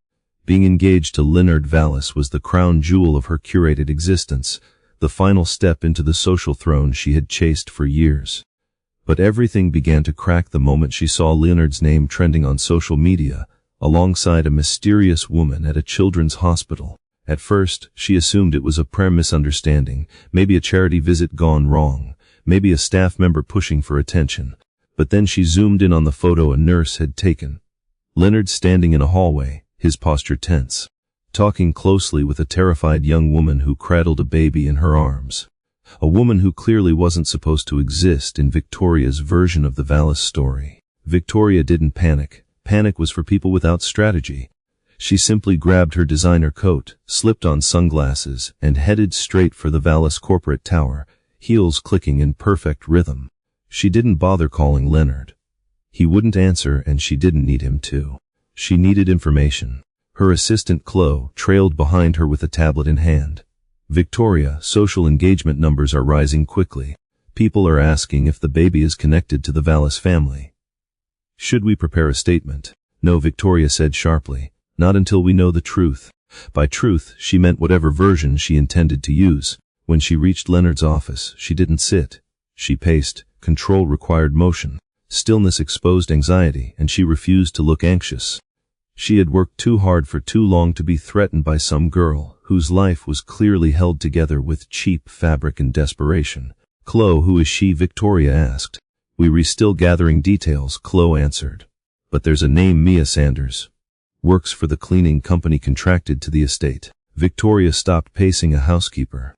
Being engaged to Leonard Vallace was the crown jewel of her curated existence, the final step into the social throne she had chased for years. But everything began to crack the moment she saw Leonard's name trending on social media, alongside a mysterious woman at a children's hospital. At first, she assumed it was a prayer misunderstanding, maybe a charity visit gone wrong, maybe a staff member pushing for attention. But then she zoomed in on the photo a nurse had taken. Leonard standing in a hallway, his posture tense, talking closely with a terrified young woman who cradled a baby in her arms. A woman who clearly wasn't supposed to exist in Victoria's version of the Vallace story. Victoria didn't panic. Panic was for people without strategy. She simply grabbed her designer coat, slipped on sunglasses, and headed straight for the Vallace corporate tower, heels clicking in perfect rhythm. She didn't bother calling Leonard. He wouldn't answer, and she didn't need him to. She needed information. Her assistant Chloe trailed behind her with a tablet in hand. "Victoria, social engagement numbers are rising quickly. People are asking if the baby is connected to the Vallace family. Should we prepare a statement?" "No," Victoria said sharply. "Not until we know the truth." By truth, she meant whatever version she intended to use. When she reached Leonard's office, she didn't sit. She paced. Control required motion. Stillness exposed anxiety, and she refused to look anxious. She had worked too hard for too long to be threatened by some girl whose life was clearly held together with cheap fabric and desperation. "Chloe, who is she?" Victoria asked. "We're still gathering details," Chloe answered. "But there's a name, Mia Sanders. Works for the cleaning company contracted to the estate." Victoria stopped pacing. "A housekeeper?"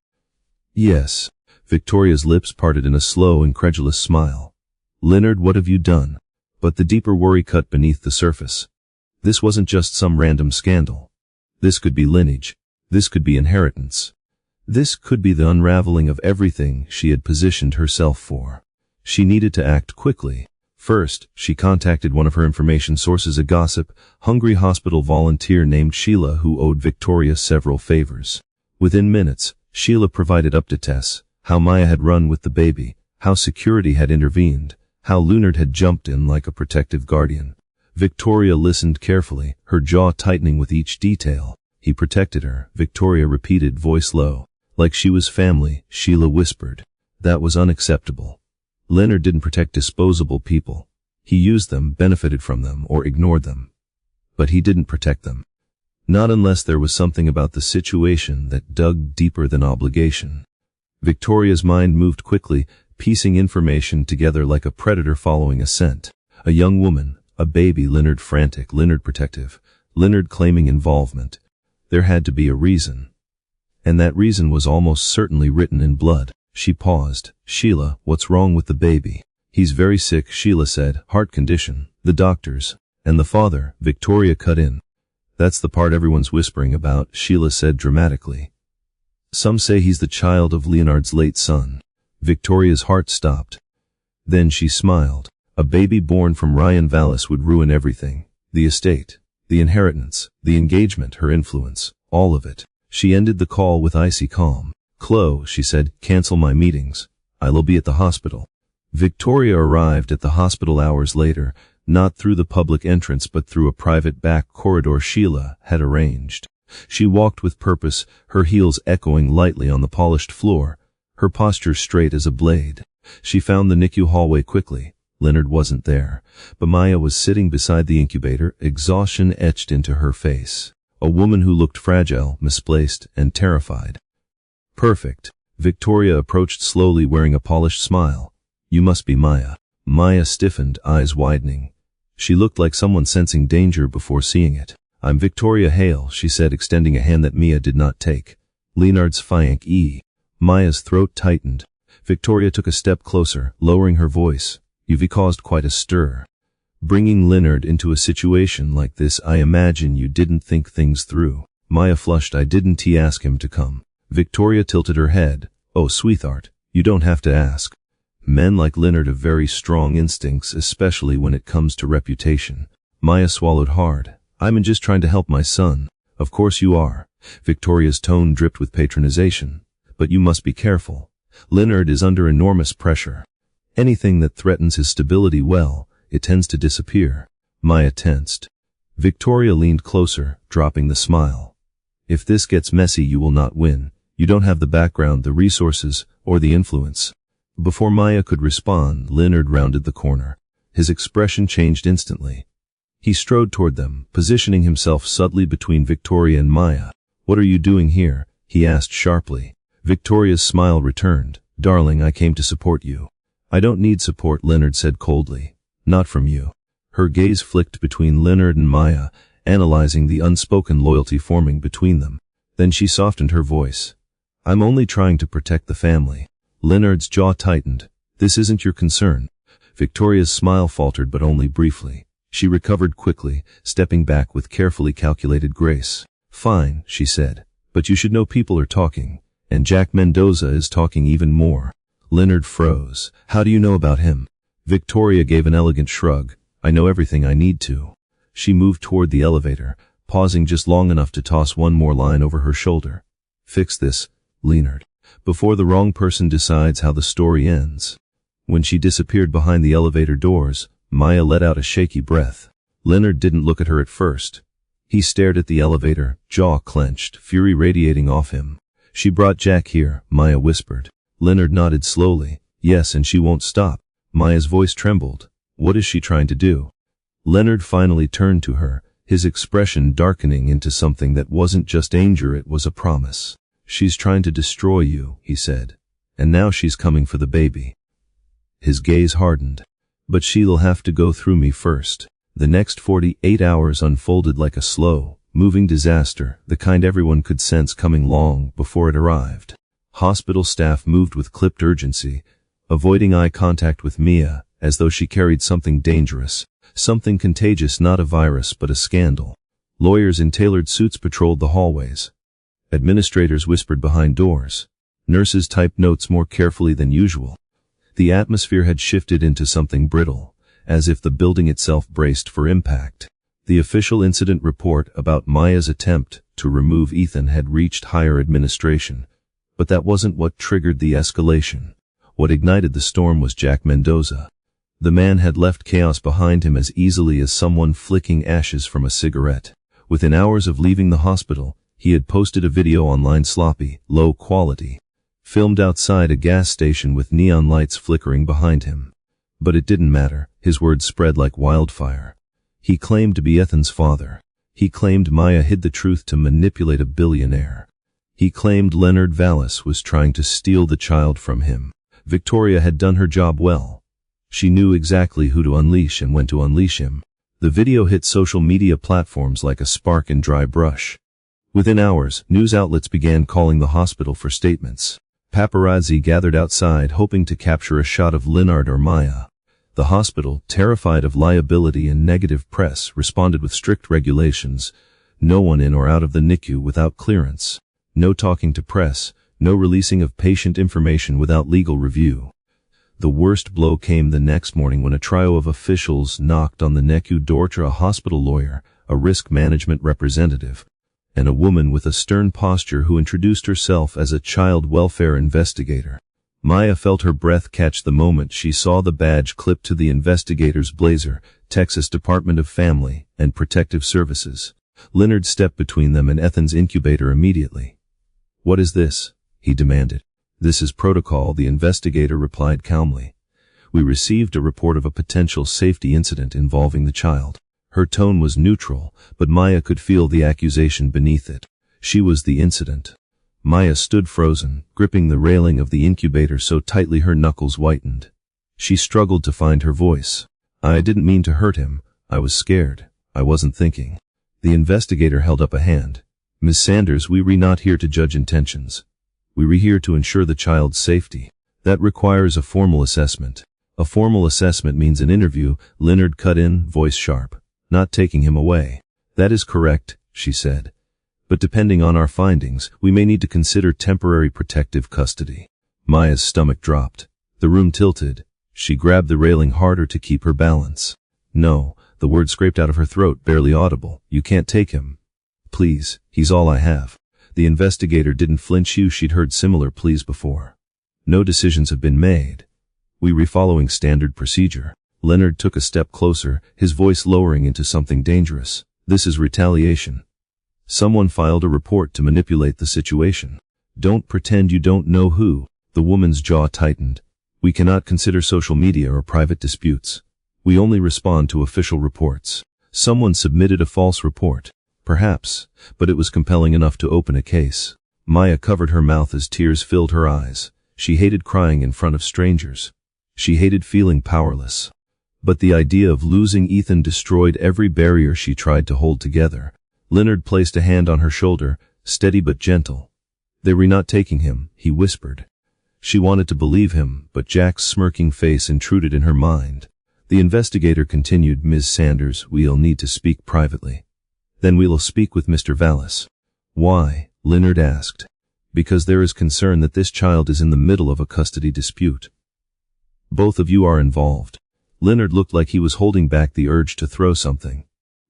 "Yes." Victoria's lips parted in a slow, incredulous smile. "Leonard, what have you done?" But the deeper worry cut beneath the surface. This wasn't just some random scandal. This could be lineage. This could be inheritance. This could be the unraveling of everything she had positioned herself for. She needed to act quickly. First, she contacted one of her information sources, a gossip, hungry hospital volunteer named Sheila who owed Victoria several favors. Within minutes, Sheila provided up to Tess, how Maya had run with the baby, how security had intervened, how Leonard had jumped in like a protective guardian. Victoria listened carefully, her jaw tightening with each detail. "He protected her," Victoria repeated, voice low. "Like she was family," Sheila whispered. "That was unacceptable. Leonard didn't protect disposable people. He used them, benefited from them, or ignored them. But he didn't protect them. Not unless there was something about the situation that dug deeper than obligation." Victoria's mind moved quickly, piecing information together like a predator following a scent. A young woman, a baby, Leonard frantic, Leonard protective, Leonard claiming involvement. There had to be a reason. And that reason was almost certainly written in blood. She paused. "Sheila, what's wrong with the baby?" "He's very sick," Sheila said. "Heart condition. The doctors." "And the father?" Victoria cut in. "That's the part everyone's whispering about," Sheila said dramatically. "Some say he's the child of Leonard's late son." Victoria's heart stopped. Then she smiled. A baby born from Leonard Vallace would ruin everything. The estate, the inheritance, the engagement, her influence, all of it. She ended the call with icy calm. "Chloe," she said, "cancel my meetings. I'll be at the hospital." Victoria arrived at the hospital hours later, not through the public entrance but through a private back corridor Sheila had arranged. She walked with purpose, her heels echoing lightly on the polished floor, her posture straight as a blade. She found the NICU hallway quickly. Leonard wasn't there, but Maya was sitting beside the incubator, exhaustion etched into her face. A woman who looked fragile, misplaced, and terrified. "Perfect." Victoria approached slowly, wearing a polished smile. "You must be Maya." Maya stiffened, eyes widening. She looked like someone sensing danger before seeing it. "I'm Victoria Hale," she said, extending a hand that Maya did not take. "Leonard's fianc e." Maya's throat tightened. Victoria took a step closer, lowering her voice. "You've caused quite a stir. Bringing Leonard into a situation like this, I imagine you didn't think things through." Maya flushed. "I didn't ask him to come." Victoria tilted her head. "Oh, sweetheart, you don't have to ask. Men like Leonard have very strong instincts, especially when it comes to reputation." Maya swallowed hard. "I'm just trying to help my son." "Of course you are." Victoria's tone dripped with patronization. "But you must be careful. Leonard is under enormous pressure. Anything that threatens his stability, well, it tends to disappear." Maya tensed. Victoria leaned closer, dropping the smile. "If this gets messy, you will not win. You don't have the background, the resources, or the influence." Before Maya could respond, Leonard rounded the corner. His expression changed instantly. He strode toward them, positioning himself subtly between Victoria and Maya. "What are you doing here?" he asked sharply. Victoria's smile returned. "Darling, I came to support you." "I don't need support," Leonard said coldly. "Not from you." Her gaze flicked between Leonard and Maya, analyzing the unspoken loyalty forming between them. Then she softened her voice. "I'm only trying to protect the family." Leonard's jaw tightened. "This isn't your concern." Victoria's smile faltered, but only briefly. She recovered quickly, stepping back with carefully calculated grace. "Fine," she said. "But you should know people are talking. And Jack Mendoza is talking even more." Leonard froze. "How do you know about him?" Victoria gave an elegant shrug. "I know everything I need to." She moved toward the elevator, pausing just long enough to toss one more line over her shoulder. "Fix this, Leonard, before the wrong person decides how the story ends." When she disappeared behind the elevator doors, Maya let out a shaky breath. Leonard didn't look at her at first. He stared at the elevator, jaw clenched, fury radiating off him. "She brought Jack here," Maya whispered. Leonard nodded slowly. "Yes, and she won't stop." Maya's voice trembled. "What is she trying to do?" Leonard finally turned to her, his expression darkening into something that wasn't just anger, it was a promise. "She's trying to destroy you," he said. "And now she's coming for the baby." His gaze hardened. "But she'll have to go through me first." The next 48 hours unfolded like a slow, moving disaster, the kind everyone could sense coming long before it arrived. Hospital staff moved with clipped urgency, avoiding eye contact with Mia, as though she carried something dangerous, something contagious, not a virus but a scandal. Lawyers in tailored suits patrolled the hallways. Administrators whispered behind doors. Nurses typed notes more carefully than usual. The atmosphere had shifted into something brittle, as if the building itself braced for impact. The official incident report about Maya's attempt to remove Ethan had reached higher administration, but that wasn't what triggered the escalation. What ignited the storm was Jack Mendoza. The man had left chaos behind him as easily as someone flicking ashes from a cigarette. Within hours of leaving the hospital, he had posted a video online, sloppy, low quality, filmed outside a gas station with neon lights flickering behind him. But it didn't matter. His words spread like wildfire. He claimed to be Ethan's father. He claimed Maya hid the truth to manipulate a billionaire. He claimed Leonard Vallace was trying to steal the child from him. Victoria had done her job well. She knew exactly who to unleash and when to unleash him. The video hit social media platforms like a spark in dry brush. Within hours, news outlets began calling the hospital for statements. Paparazzi gathered outside hoping to capture a shot of Leonard or Maya. The hospital, terrified of liability and negative press, responded with strict regulations. No one in or out of the NICU without clearance. No talking to press. No releasing of patient information without legal review. The worst blow came the next morning when a trio of officials knocked on the NICU door: a hospital lawyer, a risk management representative, and a woman with a stern posture who introduced herself as a child welfare investigator. Maya felt her breath catch the moment she saw the badge clipped to the investigator's blazer: Texas Department of Family and Protective Services. Leonard stepped between them and Ethan's incubator immediately. "What is this?" he demanded. "This is protocol," the investigator replied calmly. "We received a report of a potential safety incident involving the child." Her tone was neutral, but Maya could feel the accusation beneath it. She was the incident. Maya stood frozen, gripping the railing of the incubator so tightly her knuckles whitened. She struggled to find her voice. "I didn't mean to hurt him. I was scared. I wasn't thinking." The investigator held up a hand. "Ms. Sanders, we are not here to judge intentions. We are here to ensure the child's safety. That requires a formal assessment." "A formal assessment means an interview," Leonard cut in, voice sharp. "Not taking him away." "That is correct," she said. "But depending on our findings, we may need to consider temporary protective custody." Maya's stomach dropped. The room tilted. She grabbed the railing harder to keep her balance. "No," the word scraped out of her throat, barely audible. "You can't take him. Please, he's all I have." The investigator didn't flinch. She'd heard similar pleas before. "No decisions have been made. We're following standard procedure." Leonard took a step closer, his voice lowering into something dangerous. "This is retaliation. Someone filed a report to manipulate the situation. Don't pretend you don't know who." The woman's jaw tightened. "We cannot consider social media or private disputes. We only respond to official reports." Someone submitted a false report. Perhaps, but it was compelling enough to open a case. Maya covered her mouth as tears filled her eyes. She hated crying in front of strangers. She hated feeling powerless. But the idea of losing Ethan destroyed every barrier she tried to hold together. Leonard placed a hand on her shoulder, steady but gentle. "They were not taking him," he whispered. She wanted to believe him, but Jack's smirking face intruded in her mind. The investigator continued, "Ms. Sanders, we'll need to speak privately. Then we'll speak with Mr. Vallace." "Why?" Leonard asked. "Because there is concern that this child is in the middle of a custody dispute. Both of you are involved." Leonard looked like he was holding back the urge to throw something.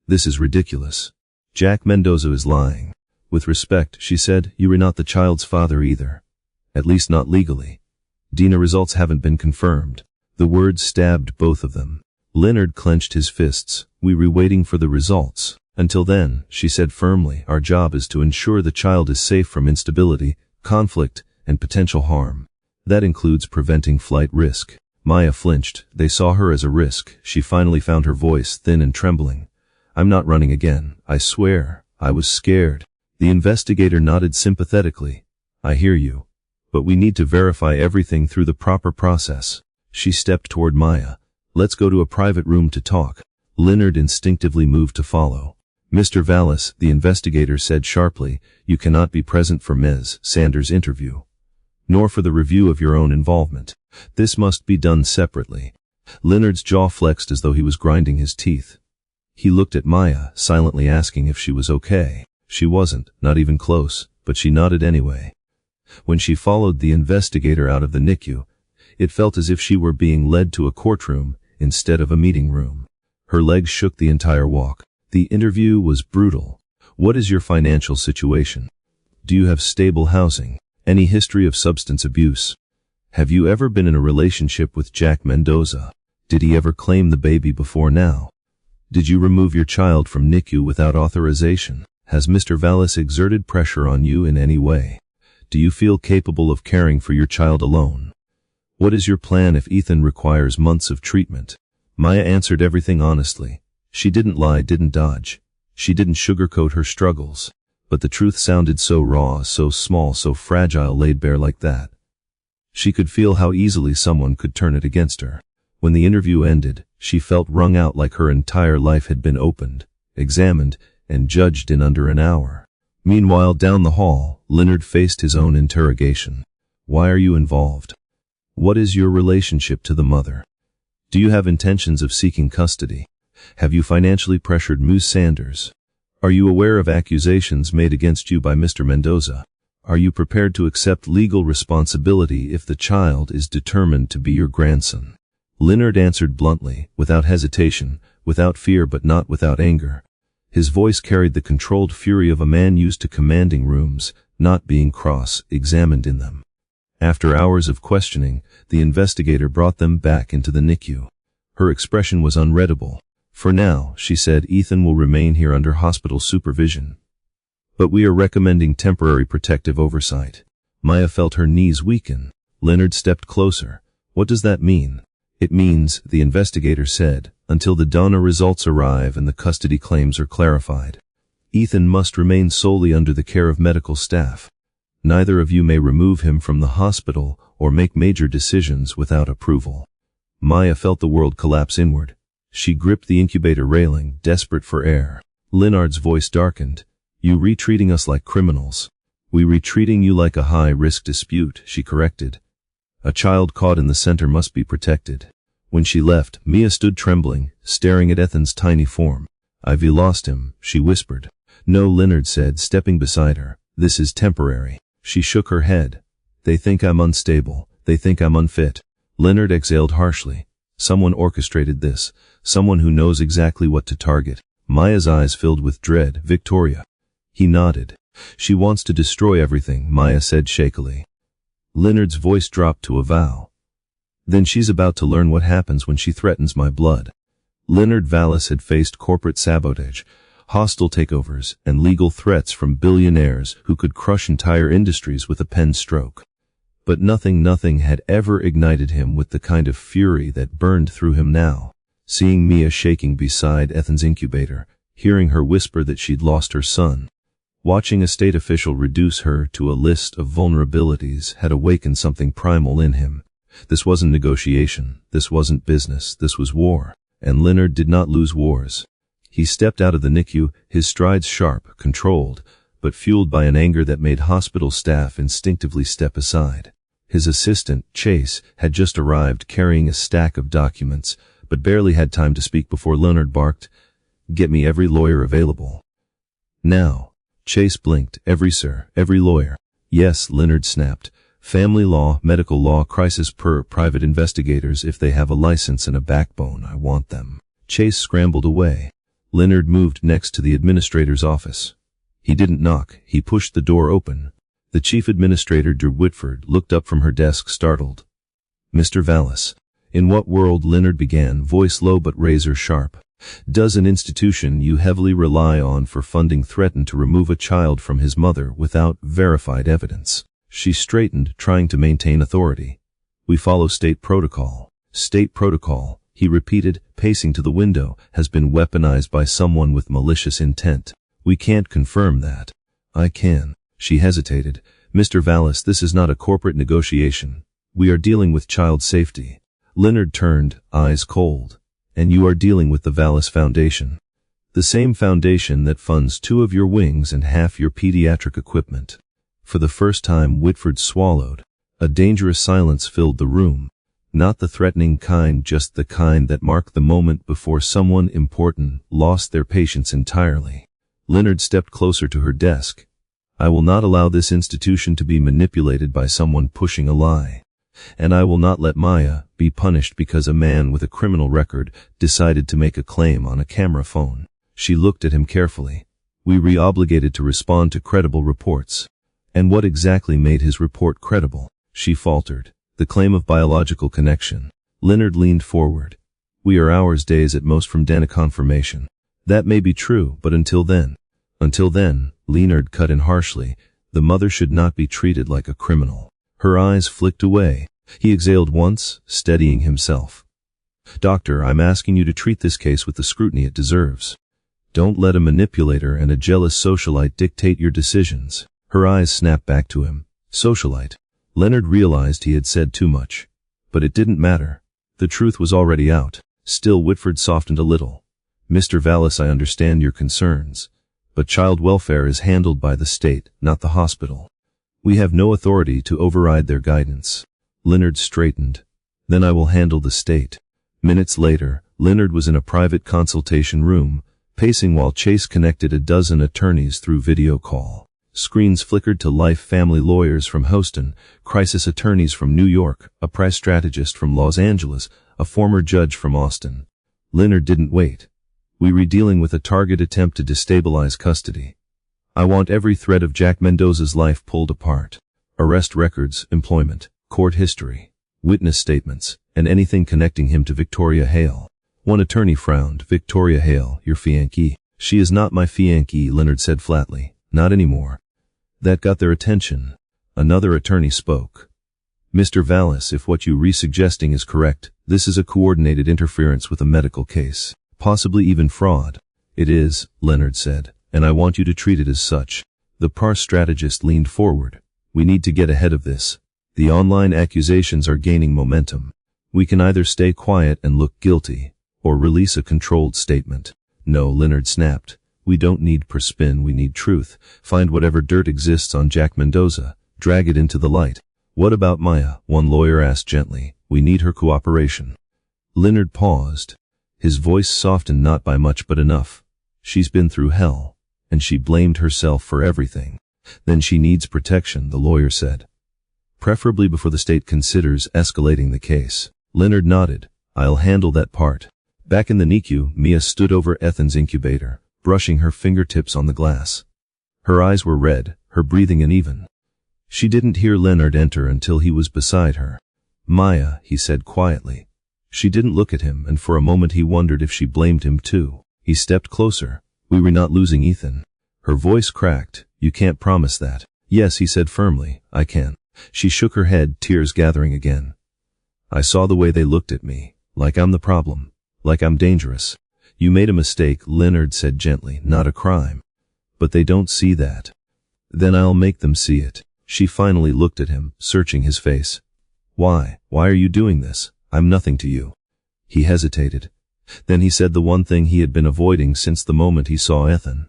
"This is ridiculous. Jack Mendoza is lying." "With respect," she said, "you are not the child's father either. At least not legally. DNA results haven't been confirmed." The words stabbed both of them. Leonard clenched his fists. "We were waiting for the results. Until then," she said firmly, "our job is to ensure the child is safe from instability, conflict, and potential harm. That includes preventing flight risk." Maya flinched. They saw her as a risk. She finally found her voice, thin and trembling. "I'm not running again. I swear. I was scared." The investigator nodded sympathetically. "I hear you. But we need to verify everything through the proper process." She stepped toward Maya. "Let's go to a private room to talk." Leonard instinctively moved to follow. "Mr. Vallace," the investigator said sharply, "you cannot be present for Ms. Sanders' interview, nor for the review of your own involvement. This must be done separately." Leonard's jaw flexed as though he was grinding his teeth. He looked at Maya, silently asking if she was okay. She wasn't, not even close, but she nodded anyway. When she followed the investigator out of the NICU, it felt as if she were being led to a courtroom instead of a meeting room. Her legs shook the entire walk. The interview was brutal. "What is your financial situation? Do you have stable housing? Any history of substance abuse? Have you ever been in a relationship with Jack Mendoza? Did he ever claim the baby before now? Did you remove your child from NICU without authorization? Has Mr. Vallace exerted pressure on you in any way? Do you feel capable of caring for your child alone? What is your plan if Ethan requires months of treatment?" Maya answered everything honestly. She didn't lie, didn't dodge. She didn't sugarcoat her struggles. But the truth sounded so raw, so small, so fragile, laid bare like that. She could feel how easily someone could turn it against her. When the interview ended, she felt wrung out, like her entire life had been opened, examined, and judged in under an hour. Meanwhile, down the hall, Leonard faced his own interrogation. "Why are you involved? What is your relationship to the mother? Do you have intentions of seeking custody? Have you financially pressured Ms. Sanders? Are you aware of accusations made against you by Mr. Mendoza? Are you prepared to accept legal responsibility if the child is determined to be your grandson? Leonard answered bluntly, without hesitation, without fear but not without anger. His voice carried the controlled fury of a man used to commanding rooms, not being cross-examined in them. After hours of questioning, the investigator brought them back into the NICU. Her expression was unreadable. For now, she said, Ethan will remain here under hospital supervision. But we are recommending temporary protective oversight. Maya felt her knees weaken. Leonard stepped closer. What does that mean? It means, the investigator said, until the donor results arrive and the custody claims are clarified. Ethan must remain solely under the care of medical staff. Neither of you may remove him from the hospital or make major decisions without approval. Maya felt the world collapse inward. She gripped the incubator railing, desperate for air. Leonard's voice darkened. You retreating us like criminals. We retreating you like a high-risk dispute, she corrected. A child caught in the center must be protected. When she left, Mia stood trembling, staring at Ethan's tiny form. I've lost him, she whispered. No, Leonard said, stepping beside her. This is temporary. She shook her head. They think I'm unstable. They think I'm unfit. Leonard exhaled harshly. Someone orchestrated this. Someone who knows exactly what to target. Maya's eyes filled with dread. Victoria. He nodded. She wants to destroy everything, Maya said shakily. Leonard's voice dropped to a vow. Then she's about to learn what happens when she threatens my blood. Leonard Vallace had faced corporate sabotage, hostile takeovers, and legal threats from billionaires who could crush entire industries with a pen stroke. But nothing had ever ignited him with the kind of fury that burned through him now. Seeing Mia shaking beside Ethan's incubator, hearing her whisper that she'd lost her son, watching a state official reduce her to a list of vulnerabilities had awakened something primal in him. This wasn't negotiation, this wasn't business, this was war. And Leonard did not lose wars. He stepped out of the NICU, his strides sharp, controlled, but fueled by an anger that made hospital staff instinctively step aside. His assistant, Chase, had just arrived carrying a stack of documents, but barely had time to speak before Leonard barked, "Get me every lawyer available." Now. Chase blinked. Every sir, every lawyer. Yes, Leonard snapped. Family law, medical law, crisis private investigators, if they have a license and a backbone, I want them. Chase scrambled away. Leonard moved next to the administrator's office. He didn't knock, he pushed the door open. The chief administrator, Drew Whitford, looked up from her desk, startled. Mr. Vallace. In what world? Leonard began, voice low but razor sharp. Does an institution you heavily rely on for funding threaten to remove a child from his mother without verified evidence? She straightened, trying to maintain authority. We follow state protocol. State protocol, he repeated, pacing to the window, has been weaponized by someone with malicious intent. We can't confirm that. I can. She hesitated. Mr. Vallace, this is not a corporate negotiation. We are dealing with child safety. Leonard turned, eyes cold. And you are dealing with the Vallace Foundation. The same foundation that funds 2 of your wings and half your pediatric equipment. For the first time, Whitford swallowed. A dangerous silence filled the room. Not the threatening kind, just the kind that marked the moment before someone important lost their patience entirely. Leonard stepped closer to her desk. I will not allow this institution to be manipulated by someone pushing a lie. And I will not let Maya be punished because a man with a criminal record decided to make a claim on a camera phone. She looked at him carefully. We re-obligated to respond to credible reports. And what exactly made his report credible? She faltered. The claim of biological connection. Leonard leaned forward. We are hours, days at most from DNA confirmation. That may be true, but until then, Leonard cut in harshly, the mother should not be treated like a criminal. Her eyes flicked away. He exhaled once, steadying himself. Doctor, I'm asking you to treat this case with the scrutiny it deserves. Don't let a manipulator and a jealous socialite dictate your decisions. Her eyes snapped back to him. Socialite. Leonard realized he had said too much. But it didn't matter. The truth was already out. Still, Whitford softened a little. Mr. Vallace, I understand your concerns. But child welfare is handled by the state, not the hospital. We have no authority to override their guidance. Leonard straightened. Then I will handle the state. Minutes later, Leonard was in a private consultation room, pacing while Chase connected a dozen attorneys through video call. Screens flickered to life family lawyers from Houston, crisis attorneys from New York, a price strategist from Los Angeles, a former judge from Austin. Leonard didn't wait. We were dealing with a target attempt to destabilize custody. I want every thread of Jack Mendoza's life pulled apart. Arrest records, employment, court history, witness statements, and anything connecting him to Victoria Hale. One attorney frowned. Victoria Hale, your fiancée. She is not my fiancée, Leonard said flatly. Not anymore. That got their attention. Another attorney spoke. Mr. Vallace, if what you re-suggesting is correct, this is a coordinated interference with a medical case. Possibly even fraud. It is, Leonard said, and I want you to treat it as such. The price strategist leaned forward. We need to get ahead of this. The online accusations are gaining momentum. We can either stay quiet and look guilty, or release a controlled statement. No, Leonard snapped. We don't need perspin, we need truth. Find whatever dirt exists on Jack Mendoza. Drag it into the light. What about Maya? One lawyer asked gently. We need her cooperation. Leonard paused. His voice softened not by much but enough. She's been through hell, and she blamed herself for everything. Then she needs protection, the lawyer said. Preferably before the state considers escalating the case. Leonard nodded. I'll handle that part. Back in the NICU, Mia stood over Ethan's incubator, brushing her fingertips on the glass. Her eyes were red, her breathing uneven. She didn't hear Leonard enter until he was beside her. Maya, he said quietly. She didn't look at him, and for a moment he wondered if she blamed him too. He stepped closer. We were not losing Ethan. Her voice cracked. You can't promise that. Yes, he said firmly. I can. She shook her head, tears gathering again. I saw the way they looked at me. Like I'm the problem. Like I'm dangerous. You made a mistake, Leonard said gently, not a crime. But they don't see that. Then I'll make them see it. She finally looked at him, searching his face. Why? Why are you doing this? I'm nothing to you. He hesitated. Then he said the one thing he had been avoiding since the moment he saw Ethan.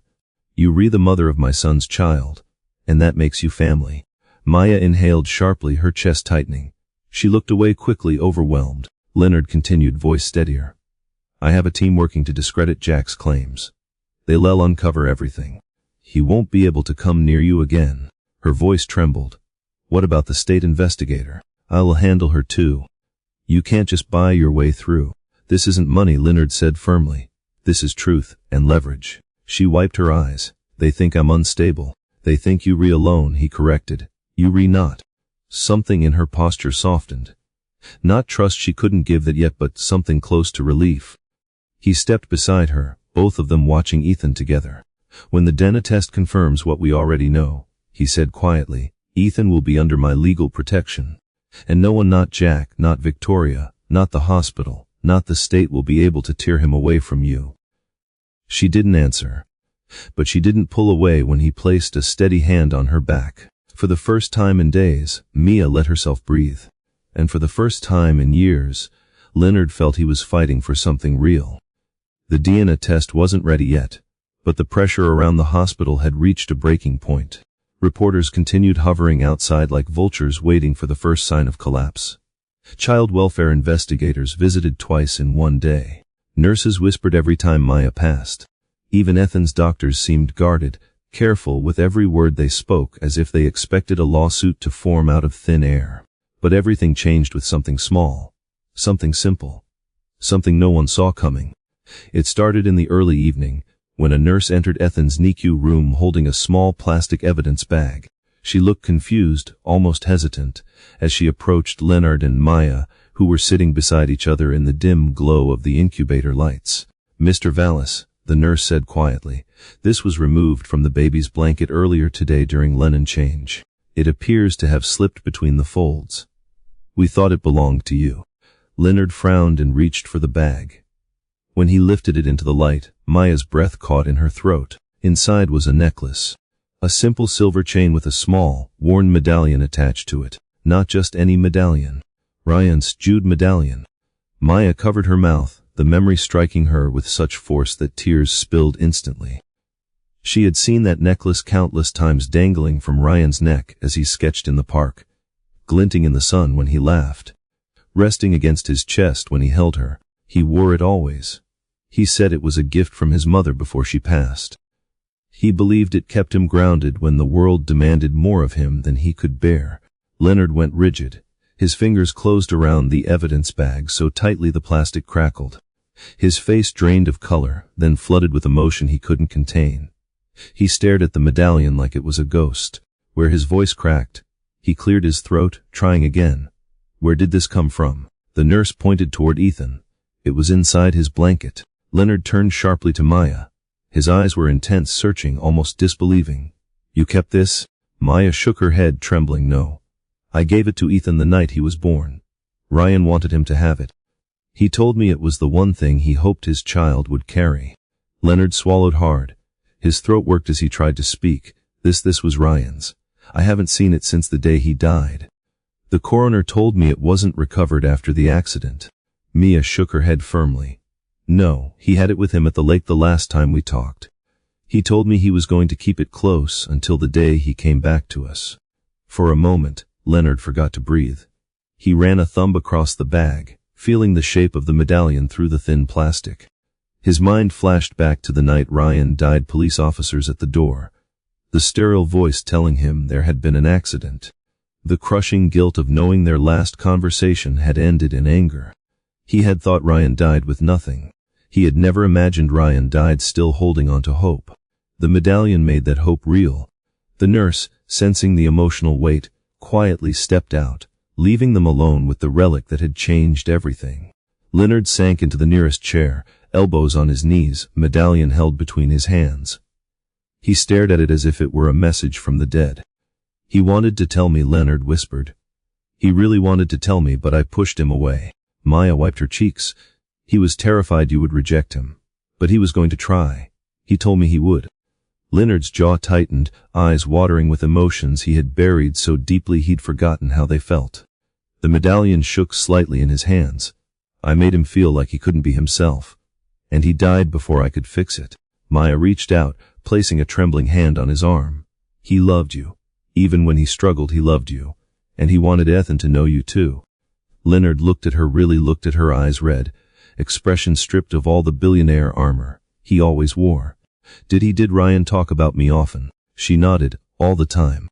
You re the mother of my son's child, and that makes you family. Maya inhaled sharply, her chest tightening. She looked away quickly, overwhelmed. Leonard continued, voice steadier. I have a team working to discredit Jack's claims. They'll uncover everything. He won't be able to come near you again. Her voice trembled. What about the state investigator? I'll handle her too. You can't just buy your way through. This isn't money, Leonard said firmly. This is truth and leverage. She wiped her eyes. They think I'm unstable. They think you re alone, he corrected. You re not. Something in her posture softened. Not trust she couldn't give that yet, but something close to relief. He stepped beside her, both of them watching Ethan together. When the DNA test confirms what we already know, he said quietly, Ethan will be under my legal protection. And no one, not Jack, not Victoria, not the hospital, not the state, will be able to tear him away from you. She didn't answer. But she didn't pull away when he placed a steady hand on her back. For the first time in days, Mia let herself breathe. And for the first time in years, Leonard felt he was fighting for something real. The DNA test wasn't ready yet, but the pressure around the hospital had reached a breaking point. Reporters continued hovering outside like vultures waiting for the first sign of collapse. Child welfare investigators visited twice in one day. Nurses whispered every time Maya passed. Even Ethan's doctors seemed guarded, careful with every word they spoke, as if they expected a lawsuit to form out of thin air. But everything changed with something small, something simple, something no one saw coming. It started in the early evening, when a nurse entered Ethan's NICU room holding a small plastic evidence bag. She looked confused, almost hesitant, as she approached Leonard and Maya, who were sitting beside each other in the dim glow of the incubator lights. Mr. Vallace, the nurse said quietly, this was removed from the baby's blanket earlier today during linen change. It appears to have slipped between the folds. We thought it belonged to you. Leonard frowned and reached for the bag. When he lifted it into the light, Maya's breath caught in her throat. Inside was a necklace. A simple silver chain with a small, worn medallion attached to it. Not just any medallion. Ryan's jeweled medallion. Maya covered her mouth, the memory striking her with such force that tears spilled instantly. She had seen that necklace countless times, dangling from Ryan's neck as he sketched in the park, glinting in the sun when he laughed, resting against his chest when he held her. He wore it always. He said it was a gift from his mother before she passed. He believed it kept him grounded when the world demanded more of him than he could bear. Leonard went rigid. His fingers closed around the evidence bag so tightly the plastic crackled. His face drained of color, then flooded with emotion he couldn't contain. He stared at the medallion like it was a ghost. Where his voice cracked, he cleared his throat, trying again. Where did this come from? The nurse pointed toward Ethan. It was inside his blanket. Leonard turned sharply to Maya. His eyes were intense, searching, almost disbelieving. You kept this? Maya shook her head, trembling. No. I gave it to Ethan the night he was born. Ryan wanted him to have it. He told me it was the one thing he hoped his child would carry. Leonard swallowed hard. His throat worked as he tried to speak. This was Ryan's. I haven't seen it since the day he died. The coroner told me it wasn't recovered after the accident. Mia shook her head firmly. No, he had it with him at the lake the last time we talked. He told me he was going to keep it close until the day he came back to us. For a moment, Leonard forgot to breathe. He ran a thumb across the bag, feeling the shape of the medallion through the thin plastic. His mind flashed back to the night Ryan died, police officers at the door. The sterile voice telling him there had been an accident. The crushing guilt of knowing their last conversation had ended in anger. He had thought Ryan died with nothing. He had never imagined Ryan died still holding on to hope. The medallion made that hope real. The nurse, sensing the emotional weight, quietly stepped out, leaving them alone with the relic that had changed everything. Leonard sank into the nearest chair, elbows on his knees, medallion held between his hands. He stared at it as if it were a message from the dead. He wanted to tell me, Leonard whispered. He really wanted to tell me, but I pushed him away. Maya wiped her cheeks. He was terrified you would reject him. But he was going to try. He told me he would. Leonard's jaw tightened, eyes watering with emotions he had buried so deeply he'd forgotten how they felt. The medallion shook slightly in his hands. I made him feel like he couldn't be himself. And he died before I could fix it. Maya reached out, placing a trembling hand on his arm. He loved you. Even when he struggled, he loved you. And he wanted Ethan to know you too. Leonard looked at her, really looked at her, eyes red, expression stripped of all the billionaire armor he always wore. Did Ryan talk about me often? She nodded, all the time.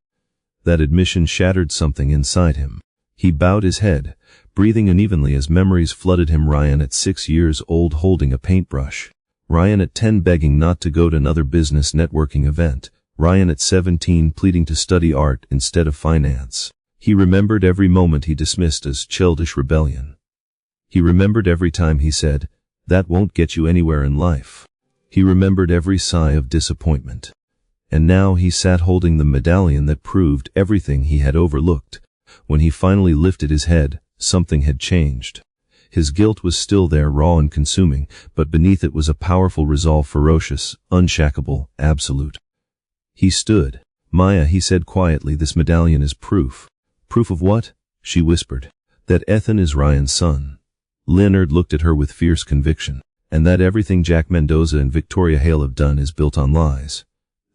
That admission shattered something inside him. He bowed his head, breathing unevenly as memories flooded him. Ryan at 6 years old holding a paintbrush. Ryan at 10 begging not to go to another business networking event. Ryan at 17 pleading to study art instead of finance. He remembered every moment he dismissed as childish rebellion. He remembered every time he said, "That won't get you anywhere in life." He remembered every sigh of disappointment. And now he sat holding the medallion that proved everything he had overlooked. When he finally lifted his head, something had changed. His guilt was still there, raw and consuming, but beneath it was a powerful resolve, ferocious, unshackable, absolute. He stood. Maya, he said quietly, this medallion is proof. Proof of what? She whispered. That Ethan is Ryan's son. Leonard looked at her with fierce conviction. And that everything Jack Mendoza and Victoria Hale have done is built on lies.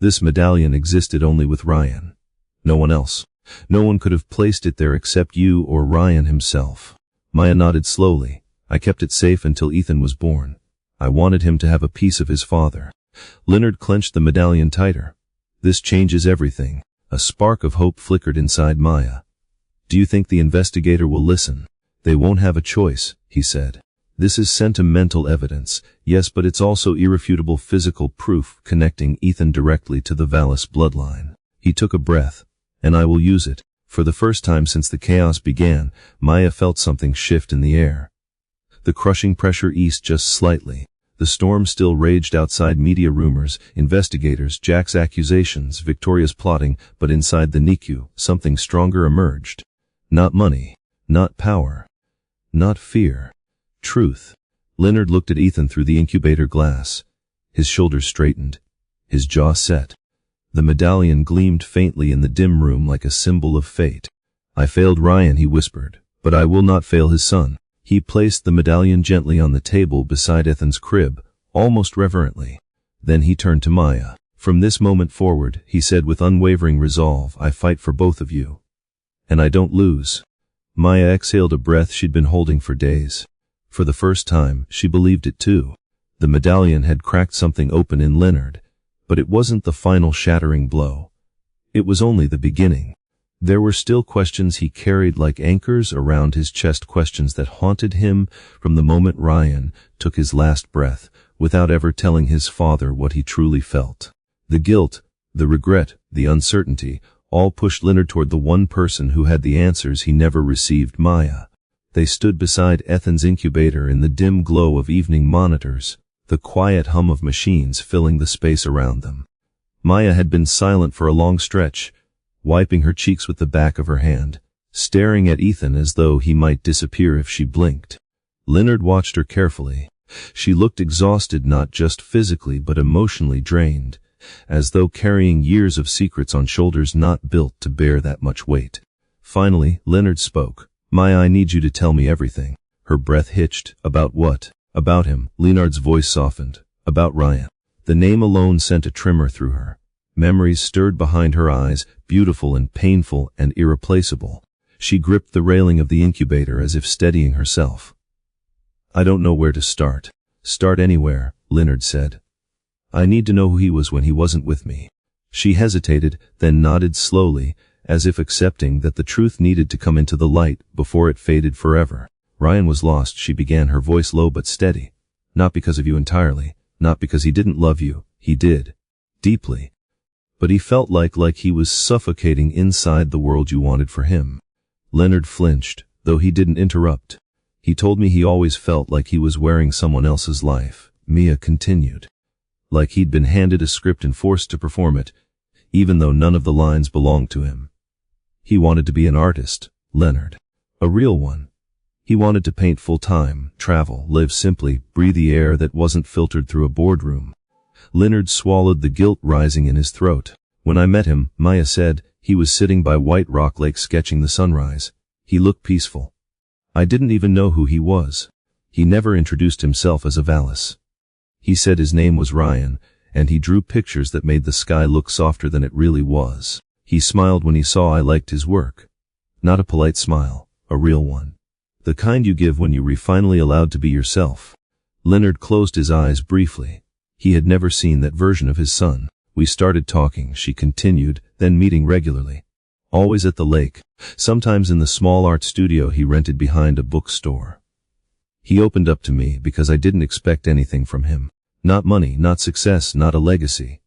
This medallion existed only with Ryan. No one else. No one could have placed it there except you or Ryan himself. Maya nodded slowly. I kept it safe until Ethan was born. I wanted him to have a piece of his father. Leonard clenched the medallion tighter. This changes everything. A spark of hope flickered inside Maya. Do you think the investigator will listen? They won't have a choice, he said. This is sentimental evidence, yes, but it's also irrefutable physical proof connecting Ethan directly to the Vallace bloodline. He took a breath. And I will use it. For the first time since the chaos began, Maya felt something shift in the air. The crushing pressure eased just slightly. The storm still raged outside, media rumors, investigators, Jack's accusations, Victoria's plotting, but inside the NICU, something stronger emerged. Not money. Not power. Not fear. Truth. Leonard looked at Ethan through the incubator glass. His shoulders straightened. His jaw set. The medallion gleamed faintly in the dim room like a symbol of fate. I failed Ryan, he whispered, but I will not fail his son. He placed the medallion gently on the table beside Ethan's crib, almost reverently. Then he turned to Maya. From this moment forward, he said with unwavering resolve, I fight for both of you. And I don't lose. Maya exhaled a breath she'd been holding for days. For the first time, she believed it too. The medallion had cracked something open in Leonard. But it wasn't the final shattering blow. It was only the beginning. There were still questions he carried like anchors around his chest, questions that haunted him from the moment Ryan took his last breath without ever telling his father what he truly felt. The guilt, the regret, the uncertainty, all pushed Leonard toward the one person who had the answers he never received, Maya. They stood beside Ethan's incubator in the dim glow of evening monitors, the quiet hum of machines filling the space around them. Maya had been silent for a long stretch, wiping her cheeks with the back of her hand, staring at Ethan as though he might disappear if she blinked. Leonard watched her carefully. She looked exhausted, not just physically but emotionally drained, as though carrying years of secrets on shoulders not built to bear that much weight. Finally, Leonard spoke. "Maya, I need you to tell me everything." Her breath hitched. "About what?" "About him." Leonard's voice softened. "About Ryan." The name alone sent a tremor through her. Memories stirred behind her eyes, beautiful and painful and irreplaceable. She gripped the railing of the incubator as if steadying herself. "I don't know where to start." "Start anywhere," Leonard said. "I need to know who he was when he wasn't with me." She hesitated, then nodded slowly, as if accepting that the truth needed to come into the light before it faded forever. "Ryan was lost," she began, her voice low but steady. "Not because of you entirely, not because he didn't love you. He did. Deeply. But he felt like he was suffocating inside the world you wanted for him." Leonard flinched, though he didn't interrupt. "He told me he always felt like he was wearing someone else's life," Mia continued. "Like he'd been handed a script and forced to perform it, even though none of the lines belonged to him. He wanted to be an artist, Leonard. A real one. He wanted to paint full-time, travel, live simply, breathe the air that wasn't filtered through a boardroom." Leonard swallowed, the guilt rising in his throat. "When I met him," Maya said, "he was sitting by White Rock Lake sketching the sunrise. He looked peaceful. I didn't even know who he was. He never introduced himself as a Vallace. He said his name was Ryan, and he drew pictures that made the sky look softer than it really was. He smiled when he saw I liked his work. Not a polite smile, a real one. The kind you give when you were finally allowed to be yourself." Leonard closed his eyes briefly. He had never seen that version of his son. "We started talking," she continued, "then meeting regularly. Always at the lake, sometimes in the small art studio he rented behind a bookstore. He opened up to me because I didn't expect anything from him. Not money, not success, not a legacy.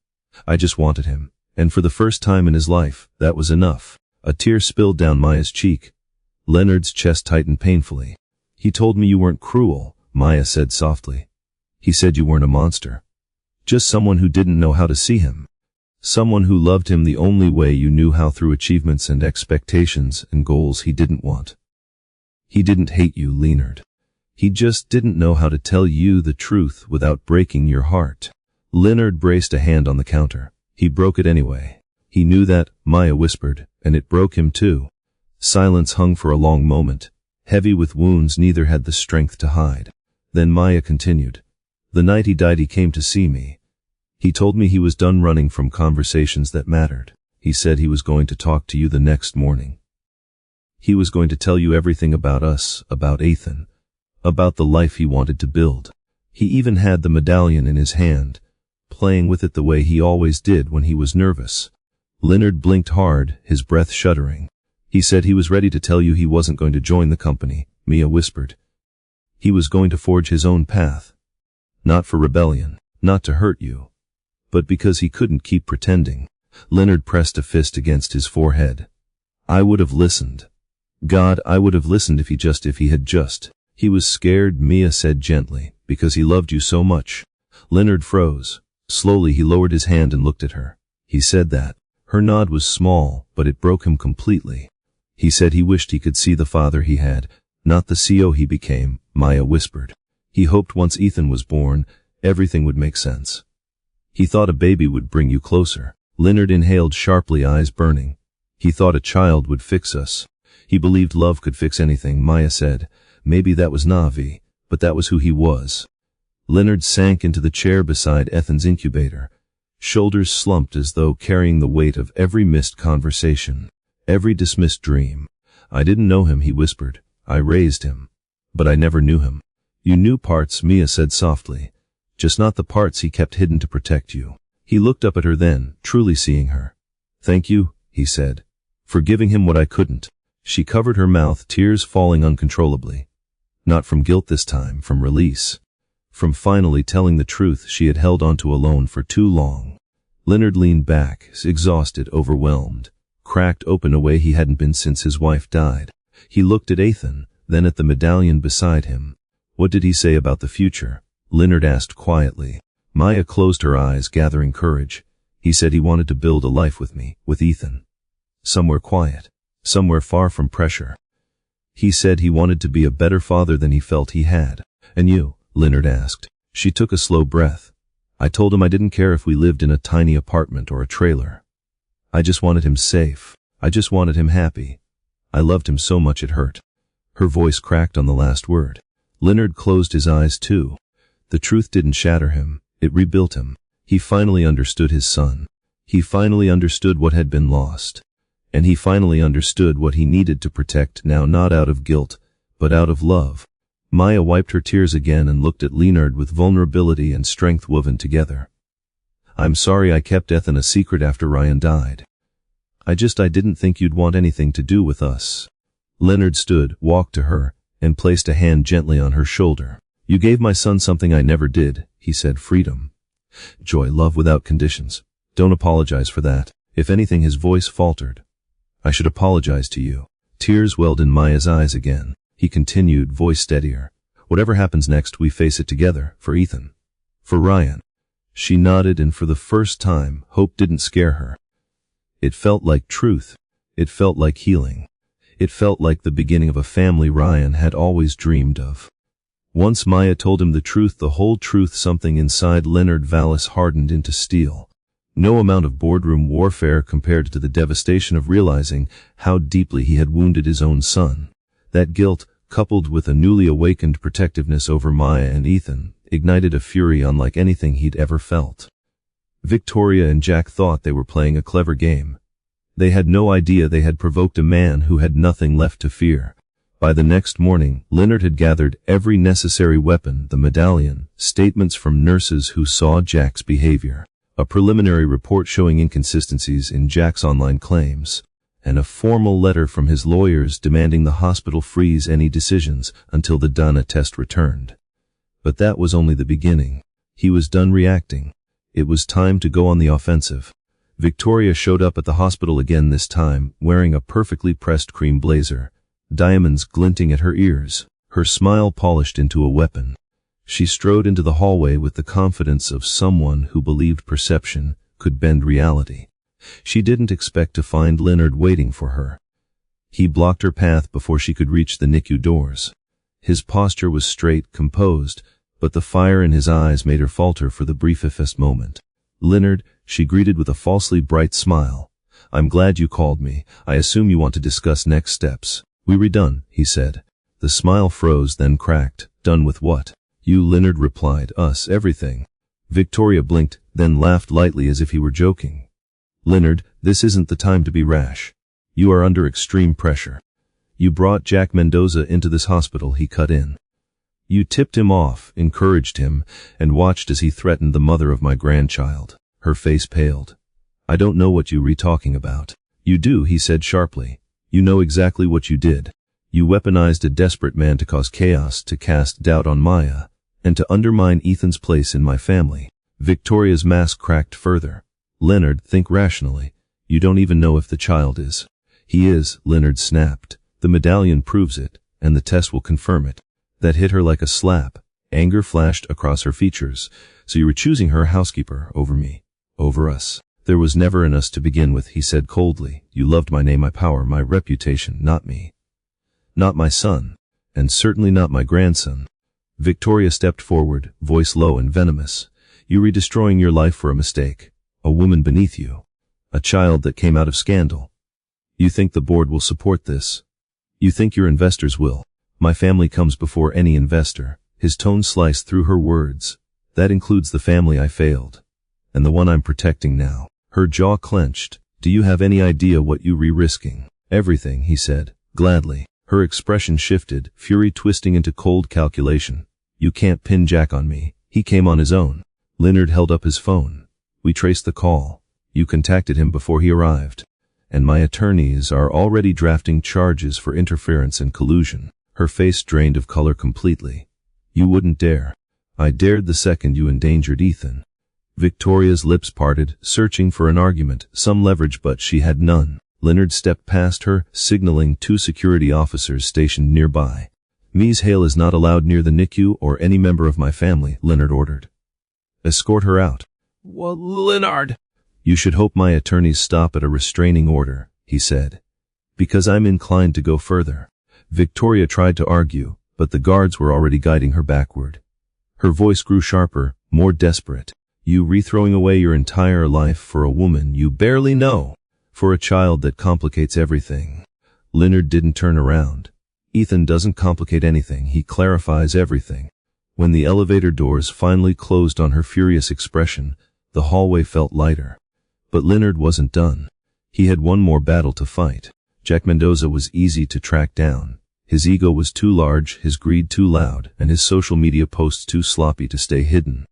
I just wanted him. And for the first time in his life, that was enough." A tear spilled down Maya's cheek. Leonard's chest tightened painfully. "He told me you weren't cruel," Maya said softly. "He said you weren't a monster. Just someone who didn't know how to see him. Someone who loved him the only way you knew how, through achievements and expectations and goals he didn't want. He didn't hate you, Leonard. He just didn't know how to tell you the truth without breaking your heart." Leonard braced a hand on the counter. "He broke it anyway. He knew that," Maya whispered, "and it broke him too." Silence hung for a long moment, heavy with wounds neither had the strength to hide. Then Maya continued. "The night he died he came to see me. He told me he was done running from conversations that mattered. He said he was going to talk to you the next morning. He was going to tell you everything about us, about Ethan, about the life he wanted to build. He even had the medallion in his hand, playing with it the way he always did when he was nervous." Leonard blinked hard, his breath shuddering. "He said he was ready to tell you he wasn't going to join the company," Mia whispered. "He was going to forge his own path. Not for rebellion, not to hurt you, but because he couldn't keep pretending." Leonard pressed a fist against his forehead. "I would have listened. God, I would have listened if he had just. He was scared," Mia said gently, "because he loved you so much." Leonard froze. Slowly he lowered his hand and looked at her. "He said that." Her nod was small, but it broke him completely. "He said he wished he could see the father he had, not the CO he became," Maya whispered. "He hoped once Ethan was born, everything would make sense. He thought a baby would bring you closer." Leonard inhaled sharply, eyes burning. "He thought a child would fix us. He believed love could fix anything," Maya said. "Maybe that was Navi, but that was who he was." Leonard sank into the chair beside Ethan's incubator, shoulders slumped as though carrying the weight of every missed conversation, every dismissed dream. "I didn't know him," he whispered. "I raised him. But I never knew him." "You knew parts," Mia said softly. "Just not the parts he kept hidden to protect you." He looked up at her then, truly seeing her. "Thank you," he said, "for giving him what I couldn't." She covered her mouth, tears falling uncontrollably. Not from guilt this time, from release. From finally telling the truth she had held onto alone for too long. Leonard leaned back, exhausted, overwhelmed, cracked open a way he hadn't been since his wife died. He looked at Ethan, then at the medallion beside him. "What did he say about the future?" Leonard asked quietly. Maya closed her eyes, gathering courage. "He said he wanted to build a life with me, with Ethan. Somewhere quiet. Somewhere far from pressure. He said he wanted to be a better father than he felt he had." "And you?" Leonard asked. She took a slow breath. "I told him I didn't care if we lived in a tiny apartment or a trailer. I just wanted him safe. I just wanted him happy. I loved him so much it hurt." Her voice cracked on the last word. Leonard closed his eyes too. The truth didn't shatter him. It rebuilt him. He finally understood his son. He finally understood what had been lost. And he finally understood what he needed to protect now, not out of guilt, but out of love. Maya wiped her tears again and looked at Leonard with vulnerability and strength woven together. "I'm sorry I kept Ethan a secret after Ryan died. I didn't think you'd want anything to do with us." Leonard stood, walked to her, and placed a hand gently on her shoulder. "You gave my son something I never did," he said. "Freedom. Joy, love without conditions. Don't apologize for that." If anything, his voice faltered. "I should apologize to you." Tears welled in Maya's eyes again. He continued, voice steadier. "Whatever happens next, we face it together, for Ethan. For Ryan." She nodded, and for the first time, hope didn't scare her. It felt like truth. It felt like healing. It felt like the beginning of a family Ryan had always dreamed of. Once Maya told him the truth, the whole truth, something inside Leonard Vallace hardened into steel. No amount of boardroom warfare compared to the devastation of realizing how deeply he had wounded his own son. That guilt, coupled with a newly awakened protectiveness over Maya and Ethan, ignited a fury unlike anything he'd ever felt. Victoria and Jack thought they were playing a clever game. They had no idea they had provoked a man who had nothing left to fear. By the next morning, Leonard had gathered every necessary weapon, the medallion, statements from nurses who saw Jack's behavior, a preliminary report showing inconsistencies in Jack's online claims, and a formal letter from his lawyers demanding the hospital freeze any decisions until the DNA test returned. But that was only the beginning. He was done reacting. It was time to go on the offensive. Victoria showed up at the hospital again, this time wearing a perfectly pressed cream blazer, diamonds glinting at her ears, her smile polished into a weapon. She strode into the hallway with the confidence of someone who believed perception could bend reality. She didn't expect to find Leonard waiting for her. He blocked her path before she could reach the NICU doors. His posture was straight, composed, but the fire in his eyes made her falter for the briefest moment. "Leonard," she greeted with a falsely bright smile. "I'm glad you called me. I assume you want to discuss next steps." "We were done," he said. The smile froze, then cracked. "Done with what?" "You," Leonard replied. "Us, everything." Victoria blinked, then laughed lightly as if he were joking. "Leonard, this isn't the time to be rash. You are under extreme pressure. You brought Jack Mendoza into this hospital," he cut in. "You tipped him off, encouraged him, and watched as he threatened the mother of my grandchild." Her face paled. "I don't know what you're talking about." "You do," he said sharply. "You know exactly what you did. You weaponized a desperate man to cause chaos, to cast doubt on Maya, and to undermine Ethan's place in my family." Victoria's mask cracked further. "Leonard, think rationally. You don't even know if the child is." "He is," Leonard snapped. "The medallion proves it, and the test will confirm it." That hit her like a slap. Anger flashed across her features. "So you were choosing her housekeeper over me, over us." "There was never an us to begin with," he said coldly. "You loved my name, my power, my reputation, not me. Not my son, and certainly not my grandson." Victoria stepped forward, voice low and venomous. "You redestroying your life for a mistake. A woman beneath you. A child that came out of scandal. You think the board will support this? You think your investors will? My family comes before any investor." His tone sliced through her words. "That includes the family I failed. And the one I'm protecting now." Her jaw clenched. "Do you have any idea what you risking?" "Everything," he said, gladly. Her expression shifted, fury twisting into cold calculation. "You can't pin Jack on me. He came on his own." Leonard held up his phone. We traced the call. You contacted him before he arrived. And my attorneys are already drafting charges for interference and collusion. Her face drained of color completely. You wouldn't dare. I dared the second you endangered Ethan. Victoria's lips parted, searching for an argument, some leverage, but she had none. Leonard stepped past her, signaling 2 security officers stationed nearby. Ms. Hale is not allowed near the NICU or any member of my family, Leonard ordered. Escort her out. Well, Leonard. You should hope my attorneys stop at a restraining order, he said. Because I'm inclined to go further. Victoria tried to argue, but the guards were already guiding her backward. Her voice grew sharper, more desperate. You rethrowing away your entire life for a woman you barely know. For a child that complicates everything. Leonard didn't turn around. Ethan doesn't complicate anything, he clarifies everything. When the elevator doors finally closed on her furious expression, the hallway felt lighter. But Leonard wasn't done. He had one more battle to fight. Jack Mendoza was easy to track down. His ego was too large, his greed too loud, and his social media posts too sloppy to stay hidden.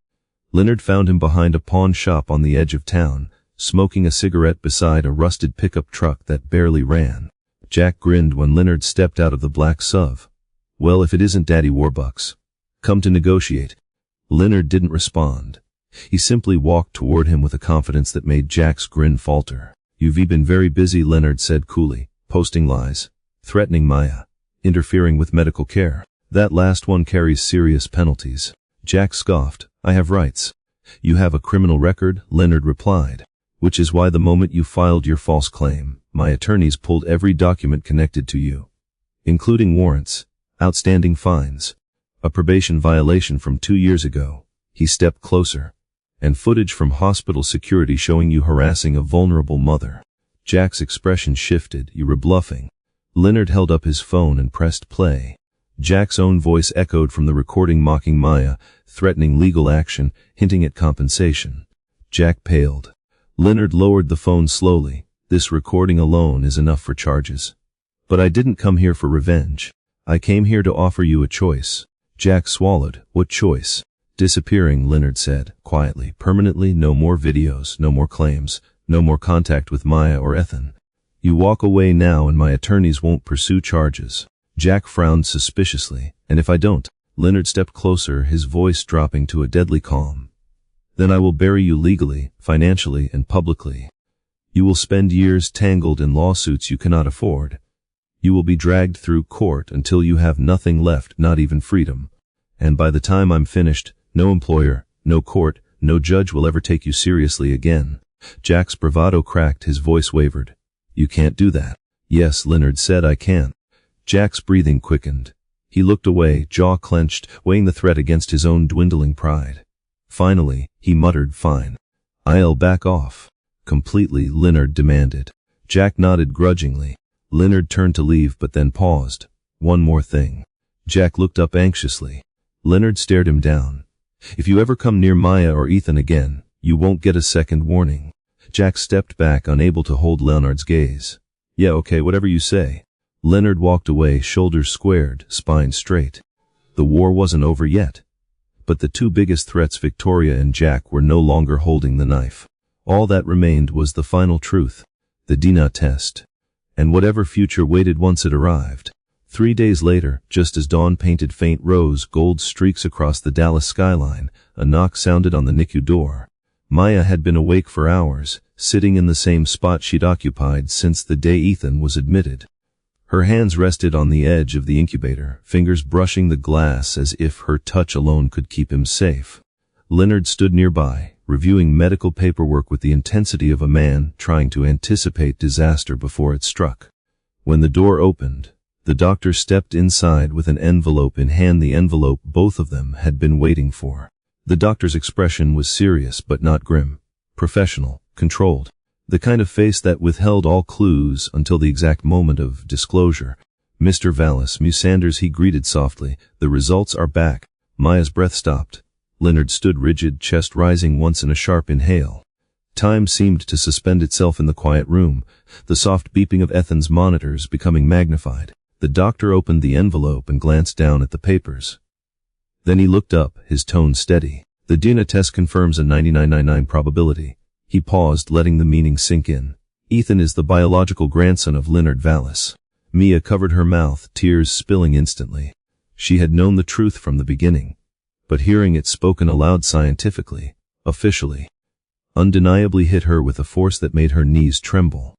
Leonard found him behind a pawn shop on the edge of town, smoking a cigarette beside a rusted pickup truck that barely ran. Jack grinned when Leonard stepped out of the black SUV. Well, if it isn't Daddy Warbucks. Come to negotiate. Leonard didn't respond. He simply walked toward him with a confidence that made Jack's grin falter. You've been very busy, Leonard said coolly, posting lies, threatening Maya, interfering with medical care. That last one carries serious penalties. Jack scoffed. I have rights. You have a criminal record, Leonard replied. Which is why the moment you filed your false claim, my attorneys pulled every document connected to you, including warrants, outstanding fines, a probation violation from 2 years ago. He stepped closer, and footage from hospital security showing you harassing a vulnerable mother. Jack's expression shifted. You were bluffing. Leonard held up his phone and pressed play. Jack's own voice echoed from the recording, mocking Maya, threatening legal action, hinting at compensation. Jack paled. Leonard lowered the phone slowly. This recording alone is enough for charges. But I didn't come here for revenge. I came here to offer you a choice. Jack swallowed. What choice? Disappearing, Leonard said, quietly. Permanently, no more videos, no more claims, no more contact with Maya or Ethan. You walk away now and my attorneys won't pursue charges. Jack frowned suspiciously. And if I don't? Leonard stepped closer, his voice dropping to a deadly calm. Then I will bury you legally, financially, and publicly. You will spend years tangled in lawsuits you cannot afford. You will be dragged through court until you have nothing left, not even freedom. And by the time I'm finished, no employer, no court, no judge will ever take you seriously again. Jack's bravado cracked, his voice wavered. You can't do that. Yes, Leonard said, I can't. Jack's breathing quickened. He looked away, jaw clenched, weighing the threat against his own dwindling pride. Finally, he muttered, fine. I'll back off. Completely, Leonard demanded. Jack nodded grudgingly. Leonard turned to leave but then paused. One more thing. Jack looked up anxiously. Leonard stared him down. If you ever come near Maya or Ethan again, you won't get a second warning. Jack stepped back, unable to hold Leonard's gaze. Yeah, okay, whatever you say. Leonard walked away, shoulders squared, spine straight. The war wasn't over yet. But the 2 biggest threats, Victoria and Jack, were no longer holding the knife. All that remained was the final truth, the DNA test, and whatever future waited once it arrived. 3 days later, just as dawn painted faint rose gold streaks across the Dallas skyline, a knock sounded on the NICU door. Maya had been awake for hours, sitting in the same spot she'd occupied since the day Ethan was admitted. Her hands rested on the edge of the incubator, fingers brushing the glass as if her touch alone could keep him safe. Leonard stood nearby, reviewing medical paperwork with the intensity of a man trying to anticipate disaster before it struck. When the door opened, the doctor stepped inside with an envelope in hand, the envelope both of them had been waiting for. The doctor's expression was serious but not grim, professional, controlled. The kind of face that withheld all clues until the exact moment of disclosure. Mr. Vallace, Ms. Sanders, he greeted softly. The results are back. Maya's breath stopped. Leonard stood rigid, chest rising once in a sharp inhale. Time seemed to suspend itself in the quiet room, the soft beeping of Ethan's monitors becoming magnified. The doctor opened the envelope and glanced down at the papers. Then he looked up, his tone steady. The DNA test confirms a 99.99% probability. He paused, letting the meaning sink in. Ethan is the biological grandson of Leonard Vallace. Mia covered her mouth, tears spilling instantly. She had known the truth from the beginning, but hearing it spoken aloud scientifically, officially, undeniably hit her with a force that made her knees tremble.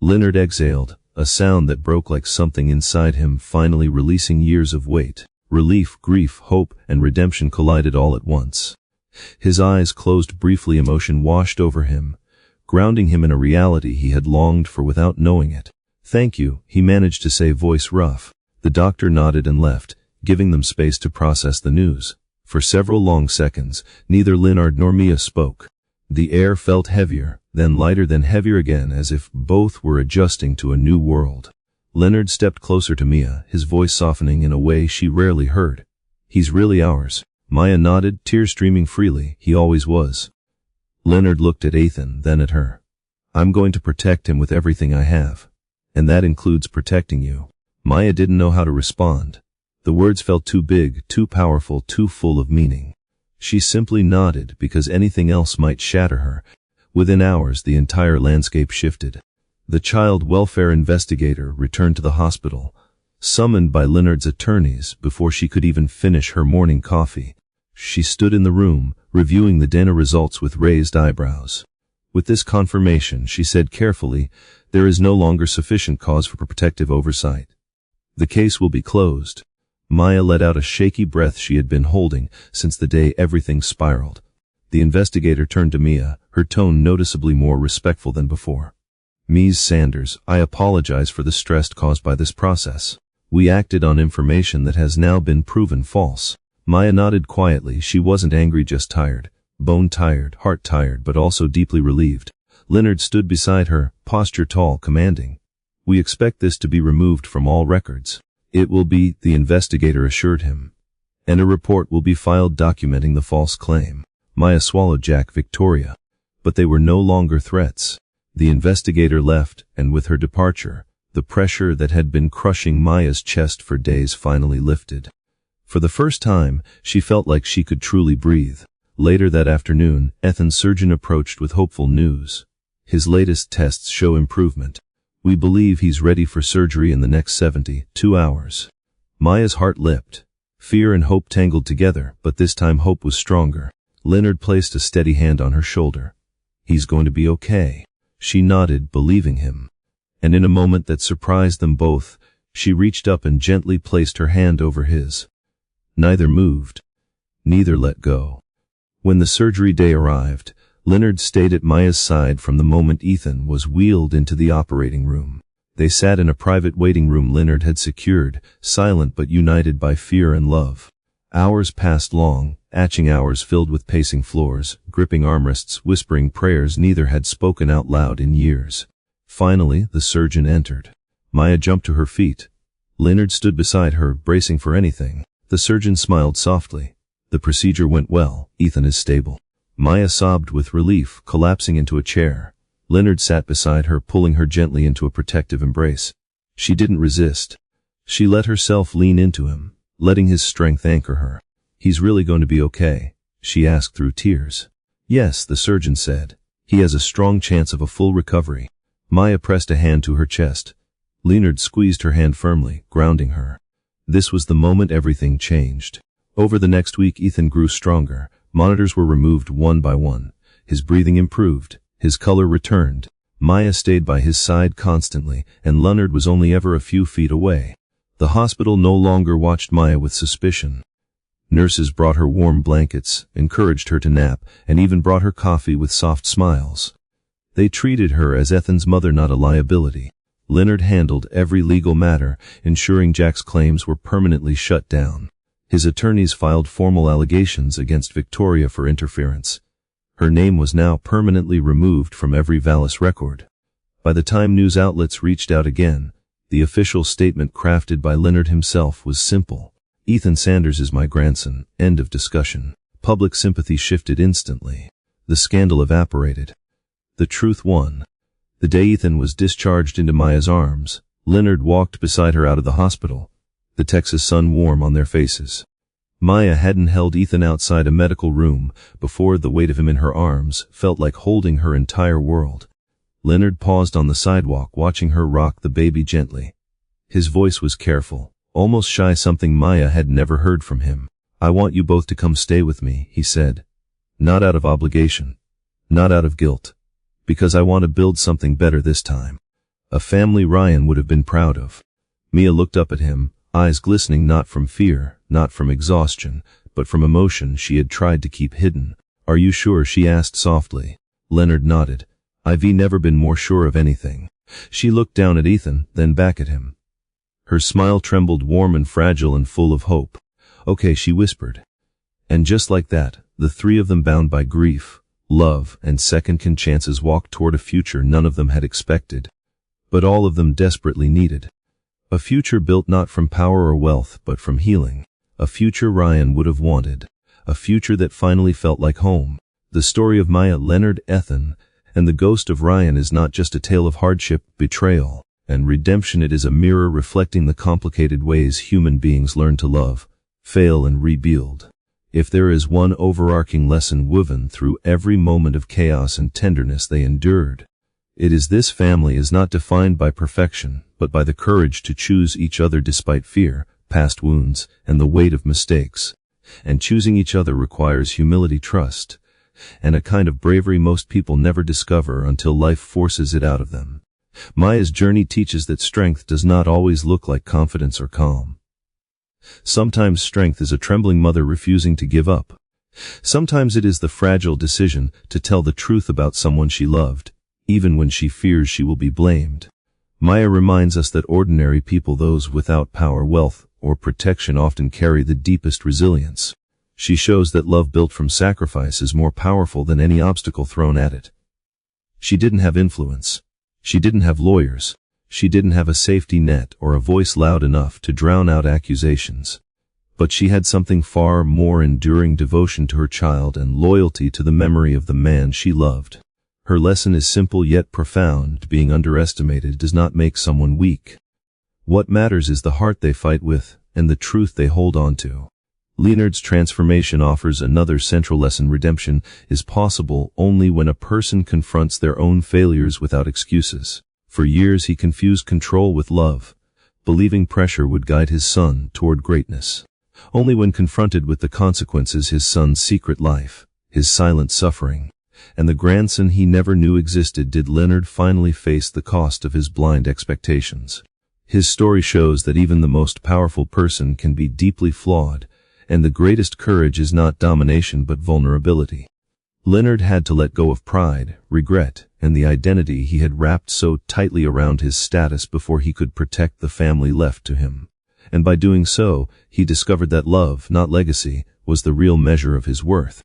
Leonard exhaled, a sound that broke like something inside him finally releasing years of weight. Relief, grief, hope, and redemption collided all at once. His eyes closed briefly, emotion washed over him, grounding him in a reality he had longed for without knowing it. "Thank you," he managed to say, voice rough. The doctor nodded and left, giving them space to process the news. For several long seconds, neither Leonard nor Mia spoke. The air felt heavier, then lighter, then heavier again, as if both were adjusting to a new world. Leonard stepped closer to Mia, his voice softening in a way she rarely heard. "He's really ours." Mia nodded, tears streaming freely. "He always was." Leonard looked at Ethan, then at her. "I'm going to protect him with everything I have. And that includes protecting you." Mia didn't know how to respond. The words felt too big, too powerful, too full of meaning. She simply nodded because anything else might shatter her. Within hours, the entire landscape shifted. The child welfare investigator returned to the hospital, summoned by Leonard's attorneys before she could even finish her morning coffee. She stood in the room, reviewing the DNA results with raised eyebrows. With this confirmation, she said carefully, "There is no longer sufficient cause for protective oversight. The case will be closed." Mia let out a shaky breath she had been holding since the day everything spiraled. The investigator turned to Mia, her tone noticeably more respectful than before. "Ms. Sanders, I apologize for the stress caused by this process. We acted on information that has now been proven false." Mia nodded quietly. She wasn't angry, just tired. Bone tired, heart tired, but also deeply relieved. Leonard stood beside her, posture tall, commanding. "We expect this to be removed from all records." "It will be," the investigator assured him. "And a report will be filed documenting the false claim." Mia swallowed Jack Victoria. But they were no longer threats. The investigator left, and with her departure, the pressure that had been crushing Mia's chest for days finally lifted. For the first time, she felt like she could truly breathe. Later that afternoon, Ethan's surgeon approached with hopeful news. "His latest tests show improvement. We believe he's ready for surgery in the next 72 hours. Mia's heart leapt. Fear and hope tangled together, but this time hope was stronger. Leonard placed a steady hand on her shoulder. "He's going to be okay." She nodded, believing him. And in a moment that surprised them both, she reached up and gently placed her hand over his. Neither moved. Neither let go. When the surgery day arrived, Leonard stayed at Mia's side from the moment Ethan was wheeled into the operating room. They sat in a private waiting room Leonard had secured, silent but united by fear and love. Hours passed, long, atching hours filled with pacing floors, gripping armrests, whispering prayers neither had spoken out loud in years. Finally, the surgeon entered. Mia jumped to her feet. Leonard stood beside her, bracing for anything. The surgeon smiled softly. "The procedure went well. Ethan is stable." Mia sobbed with relief, collapsing into a chair. Leonard sat beside her, pulling her gently into a protective embrace. She didn't resist. She let herself lean into him, letting his strength anchor her. "He's really going to be okay?" she asked through tears. "Yes," the surgeon said. "He has a strong chance of a full recovery." Mia pressed a hand to her chest. Leonard squeezed her hand firmly, grounding her. This was the moment everything changed. Over the next week, Ethan grew stronger. Monitors were removed one by one. His breathing improved. His color returned. Mia stayed by his side constantly, and Leonard was only ever a few feet away. The hospital no longer watched Mia with suspicion. Nurses brought her warm blankets, encouraged her to nap, and even brought her coffee with soft smiles. They treated her as Ethan's mother, not a liability. Leonard handled every legal matter, ensuring Jack's claims were permanently shut down. His attorneys filed formal allegations against Victoria for interference. Her name was now permanently removed from every Vallace record. By the time news outlets reached out again, the official statement crafted by Leonard himself was simple. "Ethan Sanders is my grandson." End of discussion. Public sympathy shifted instantly. The scandal evaporated. The truth won. The day Ethan was discharged into Mia's arms, Leonard walked beside her out of the hospital, the Texas sun warm on their faces. Maya hadn't held Ethan outside a medical room before. The weight of him in her arms felt like holding her entire world. Leonard paused on the sidewalk, watching her rock the baby gently. His voice was careful, almost shy, something Maya had never heard from him. "I want you both to come stay with me," he said. "Not out of obligation, not out of guilt, because I want to build something better this time. A family Ryan would have been proud of." Mia looked up at him, eyes glistening, not from fear, not from exhaustion, but from emotion she had tried to keep hidden. "Are you sure?" she asked softly. Leonard nodded. "I've never been more sure of anything." She looked down at Ethan, then back at him. Her smile trembled, warm and fragile and full of hope. "Okay," she whispered. And just like that, the three of them, bound by grief, love, and second chances, walked toward a future none of them had expected, but all of them desperately needed. A future built not from power or wealth, but from healing. A future Ryan would have wanted. A future that finally felt like home. The story of Maya, Leonard, Ethan, and the ghost of Ryan is not just a tale of hardship, betrayal, and redemption. It is a mirror reflecting the complicated ways human beings learn to love, fail, and rebuild. If there is one overarching lesson woven through every moment of chaos and tenderness they endured, it is this: family is not defined by perfection, but by the courage to choose each other despite fear, past wounds, and the weight of mistakes. And choosing each other requires humility, trust, and a kind of bravery most people never discover until life forces it out of them. Maya's journey teaches that strength does not always look like confidence or calm. Sometimes strength is a trembling mother refusing to give up. Sometimes it is the fragile decision to tell the truth about someone she loved, even when she fears she will be blamed. Maya reminds us that ordinary people, those without power, wealth, or protection, often carry the deepest resilience. She shows that love built from sacrifice is more powerful than any obstacle thrown at it. She didn't have influence. She didn't have lawyers. She didn't have a safety net or a voice loud enough to drown out accusations. But she had something far more enduring: devotion to her child and loyalty to the memory of the man she loved. Her lesson is simple yet profound: being underestimated does not make someone weak. What matters is the heart they fight with and the truth they hold on to. Leonard's transformation offers another central lesson: redemption is possible only when a person confronts their own failures without excuses. For years he confused control with love, believing pressure would guide his son toward greatness. Only when confronted with the consequences, his son's secret life, his silent suffering, and the grandson he never knew existed, did Leonard finally face the cost of his blind expectations. His story shows that even the most powerful person can be deeply flawed, and the greatest courage is not domination but vulnerability. Leonard had to let go of pride, regret, and the identity he had wrapped so tightly around his status before he could protect the family left to him. And by doing so, he discovered that love, not legacy, was the real measure of his worth.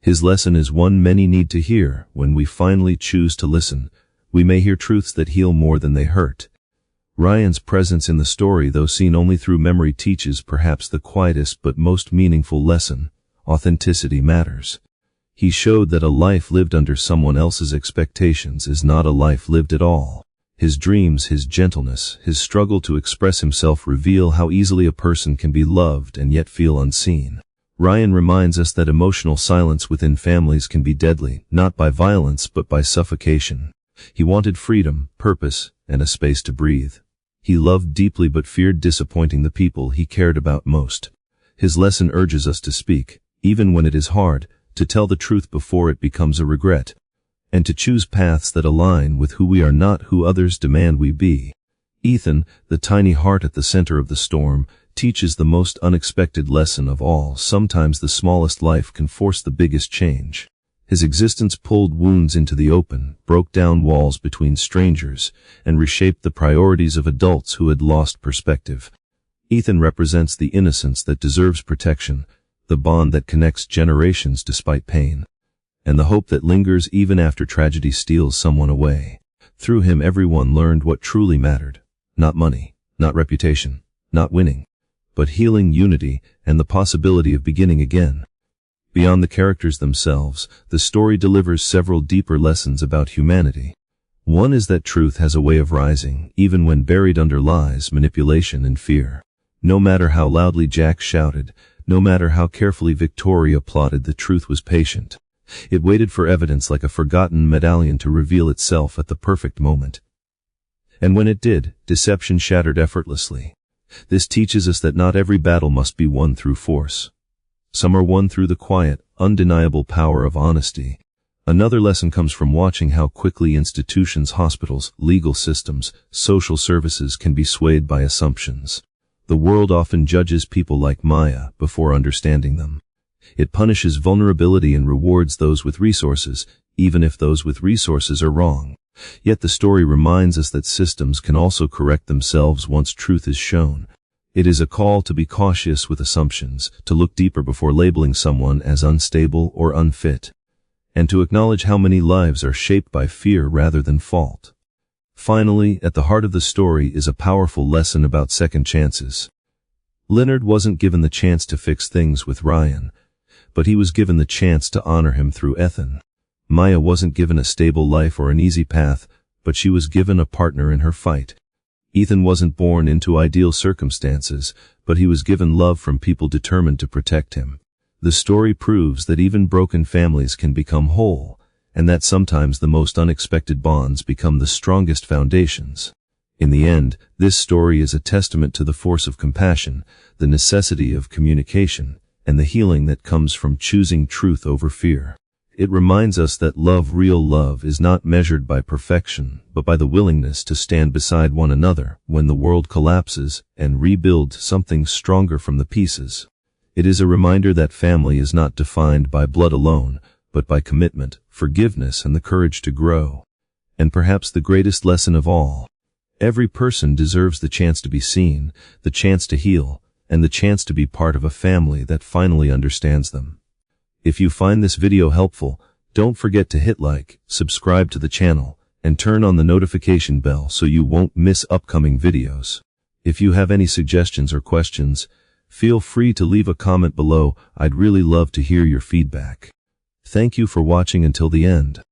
His lesson is one many need to hear. When we finally choose to listen, we may hear truths that heal more than they hurt. Ryan's presence in the story, though seen only through memory, teaches perhaps the quietest but most meaningful lesson: authenticity matters. He showed that a life lived under someone else's expectations is not a life lived at all. His dreams, his gentleness, his struggle to express himself reveal how easily a person can be loved and yet feel unseen. Ryan reminds us that emotional silence within families can be deadly, not by violence but by suffocation. He wanted freedom, purpose, and a space to breathe. He loved deeply but feared disappointing the people he cared about most. His lesson urges us to speak, even when it is hard, to tell the truth before it becomes a regret, and to choose paths that align with who we are, not who others demand we be. Ethan, the tiny heart at the center of the storm, teaches the most unexpected lesson of all: sometimes the smallest life can force the biggest change. His existence pulled wounds into the open, broke down walls between strangers, and reshaped the priorities of adults who had lost perspective. Ethan represents the innocence that deserves protection, the bond that connects generations despite pain, and the hope that lingers even after tragedy steals someone away. Through him, everyone learned what truly mattered: not money, not reputation, not winning, but healing, unity, and the possibility of beginning again. Beyond the characters themselves, the story delivers several deeper lessons about humanity. One is that truth has a way of rising, even when buried under lies, manipulation, and fear. No matter how loudly Jack shouted, No matter how carefully Victoria plotted, the truth was patient. It waited for evidence like a forgotten medallion to reveal itself at the perfect moment. And when it did, deception shattered effortlessly. This teaches us that not every battle must be won through force. Some are won through the quiet, undeniable power of honesty. Another lesson comes from watching how quickly institutions, hospitals, legal systems, social services can be swayed by assumptions. The world often judges people like Maya before understanding them. It punishes vulnerability and rewards those with resources, even if those with resources are wrong. Yet the story reminds us that systems can also correct themselves once truth is shown. It is a call to be cautious with assumptions, to look deeper before labeling someone as unstable or unfit, and to acknowledge how many lives are shaped by fear rather than fault. Finally, at the heart of the story is a powerful lesson about second chances. Leonard wasn't given the chance to fix things with Ryan, but he was given the chance to honor him through Ethan. Maya wasn't given a stable life or an easy path, but she was given a partner in her fight. Ethan wasn't born into ideal circumstances, but he was given love from people determined to protect him. The story proves that even broken families can become whole, and that sometimes the most unexpected bonds become the strongest foundations. In the end, this story is a testament to the force of compassion, the necessity of communication, and the healing that comes from choosing truth over fear. It reminds us that real love is not measured by perfection, but by the willingness to stand beside one another when the world collapses and rebuild something stronger from the pieces. It is a reminder that family is not defined by blood alone, but by commitment, forgiveness, and the courage to grow. And perhaps the greatest lesson of all, every person deserves the chance to be seen, the chance to heal, and the chance to be part of a family that finally understands them. If you find this video helpful, don't forget to hit like, subscribe to the channel, and turn on the notification bell so you won't miss upcoming videos. If you have any suggestions or questions, feel free to leave a comment below. I'd really love to hear your feedback. Thank you for watching until the end.